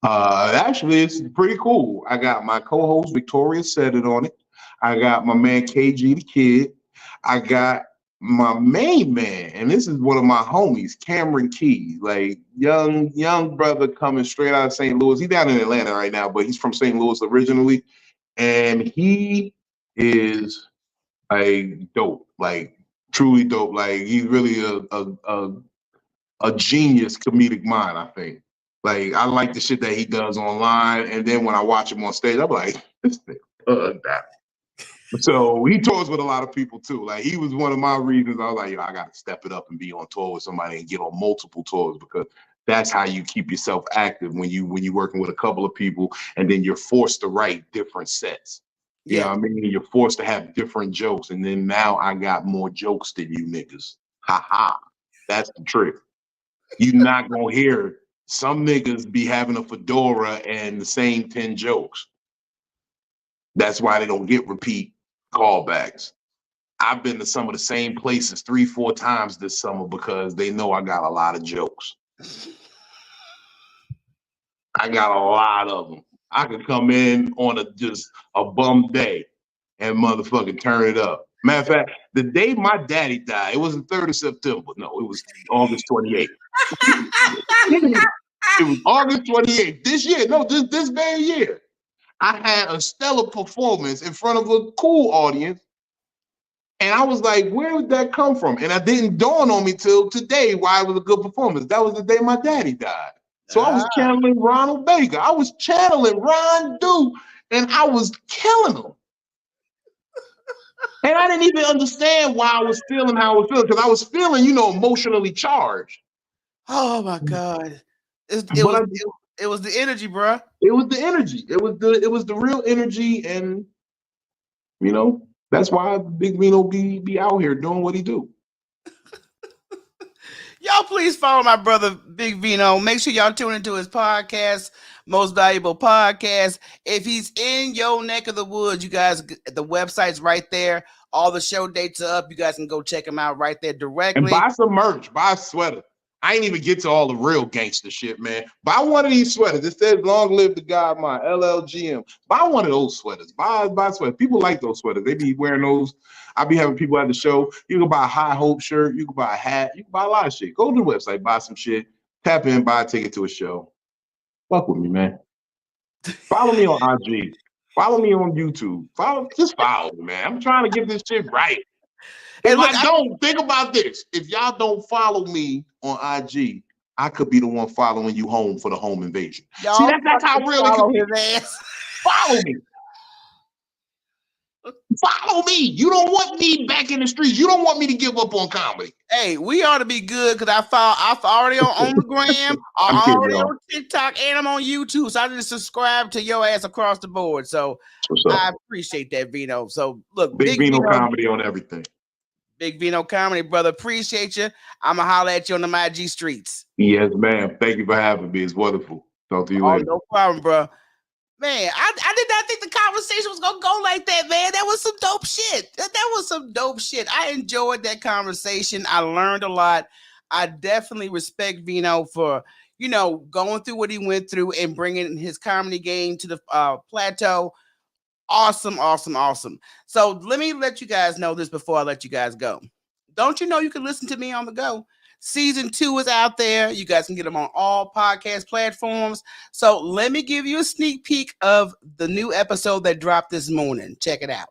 Actually, it's pretty cool. I got my co-host Victoria said it on it. I got my man KG the Kid. I got my main man, and this is one of my homies, Cameron Keys, like young brother coming straight out of St. Louis. He's down in Atlanta right now, but he's from St. Louis originally, and he is dope, like truly dope. Like he's really a genius comedic mind, I think. Like I like the shit that he does online, and then when I watch him on stage, I'm like, this thing that. So he tours with a lot of people too. Like he was one of my reasons I was like, I got to step it up and be on tour with somebody and get on multiple tours because that's how you keep yourself active when you're working with a couple of people and then you're forced to write different sets. You know what I mean? You're forced to have different jokes, and then now I got more jokes than you niggas. Ha ha. That's the trick. You're not gonna hear some niggas be having a fedora and the same 10 jokes. That's why they don't get repeat callbacks. I've been to some of the same places 3-4 times this summer because they know I got a lot of jokes. I got a lot of them. I could come in on just a bum day and motherfucking turn it up. Matter of fact, the day my daddy died, it was the 3rd of September. No, it was August 28th. It was August 28th. This year, no, this very year. I had a stellar performance in front of a cool audience. And I was like, where did that come from? And it didn't dawn on me till today why it was a good performance. That was the day my daddy died. So I was channeling Ronald Baker. I was channeling Ron Dew, and I was killing him. And I didn't even understand why I was feeling how I was feeling, because I was feeling, emotionally charged. Oh my God. It was the energy, bro. It was the energy. It was the real energy, and that's why Big Vino be out here doing what he do. Y'all please follow my brother Big Vino. Make sure y'all tune into his podcast, Most Valuable Podcast. If he's in your neck of the woods, you guys, the website's right there. All the show dates are up. You guys can go check him out right there directly. And buy some merch. Buy a sweater. I ain't even get to all the real gangster shit, man. Buy one of these sweaters. It says "Long live the God, my LLGM." Buy one of those sweaters. Buy sweaters. People like those sweaters. They be wearing those. I be having people at the show. You can buy a High Hope shirt. You can buy a hat. You can buy a lot of shit. Go to the website, buy some shit. Tap in, buy a ticket to a show. Fuck with me, man. Follow me on IG. Follow me on YouTube. Just follow me, man. I'm trying to get this shit right. If I don't, think about this. If y'all don't follow me on IG, I could be the one following you home for the home invasion. Y'all see, that's how real it could be. His ass. Follow me. Follow me. You don't want me back in the streets. You don't want me to give up on comedy. Hey, we ought to be good because I'm already on the gram, I'm already on TikTok, and I'm on YouTube. So I just subscribe to your ass across the board. So I appreciate that, Vino. So look, Big Vino comedy on everything. Big Vino comedy, brother. Appreciate you. I'm gonna holler at you on the IG streets. Yes, ma'am. Thank you for having me. It's wonderful. Talk to you later. No problem, bro. Man, I did not think the conversation was gonna go like that, man. That was some dope shit. That was some dope shit. I enjoyed that conversation. I learned a lot. I definitely respect Vino for, going through what he went through and bringing his comedy game to the plateau. Awesome, awesome, awesome. So let me let you guys know this before I let you guys go. Don't you know you can listen to me on the go? Season 2 is out there. You guys can get them on all podcast platforms. So let me give you a sneak peek of the new episode that dropped this morning. Check it out.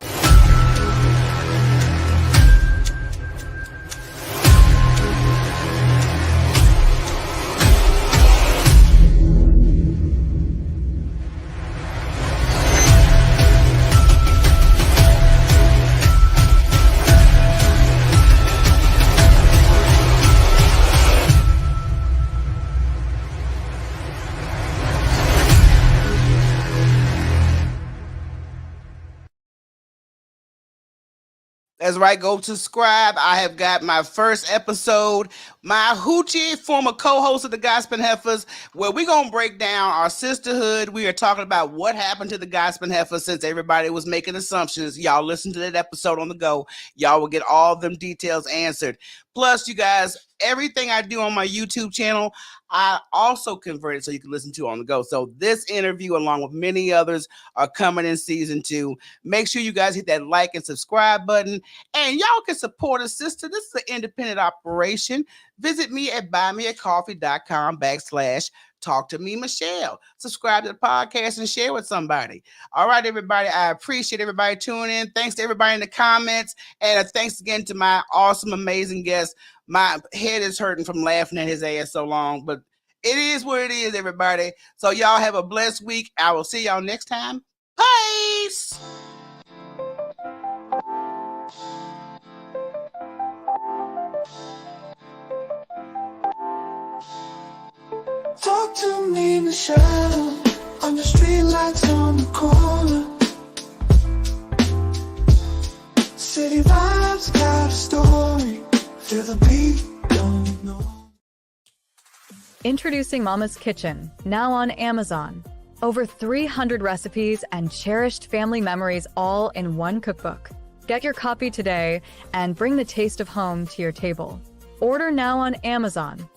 That's right. Go subscribe. I have got my first episode, my hoochie, former co-host of the Gospel Heifers, where we're going to break down our sisterhood. We are talking about what happened to the Gospel Heifers since everybody was making assumptions. Y'all listen to that episode on the go. Y'all will get all them details answered. Plus, you guys, everything I do on my YouTube channel, I also converted so you can listen to on the go. So this interview, along with many others, are coming in season 2. Make sure you guys hit that like and subscribe button. And y'all can support a sister. This is an independent operation. Visit me at buymeacoffee.com/Talk to Me Michele. Subscribe to the podcast and share with somebody. All right, everybody. I appreciate everybody tuning in. Thanks to everybody in the comments. And thanks again to my awesome, amazing guest. My head is hurting from laughing at his ass so long, but it is what it is, everybody. So y'all have a blessed week. I will see y'all next time. Peace. Talk to me, Michele, on the street lights on the corner. City vibes got a story. Feel the beat, don't know. Introducing Mama's Kitchen, now on Amazon. Over 300 recipes and cherished family memories all in one cookbook. Get your copy today and bring the taste of home to your table. Order now on Amazon.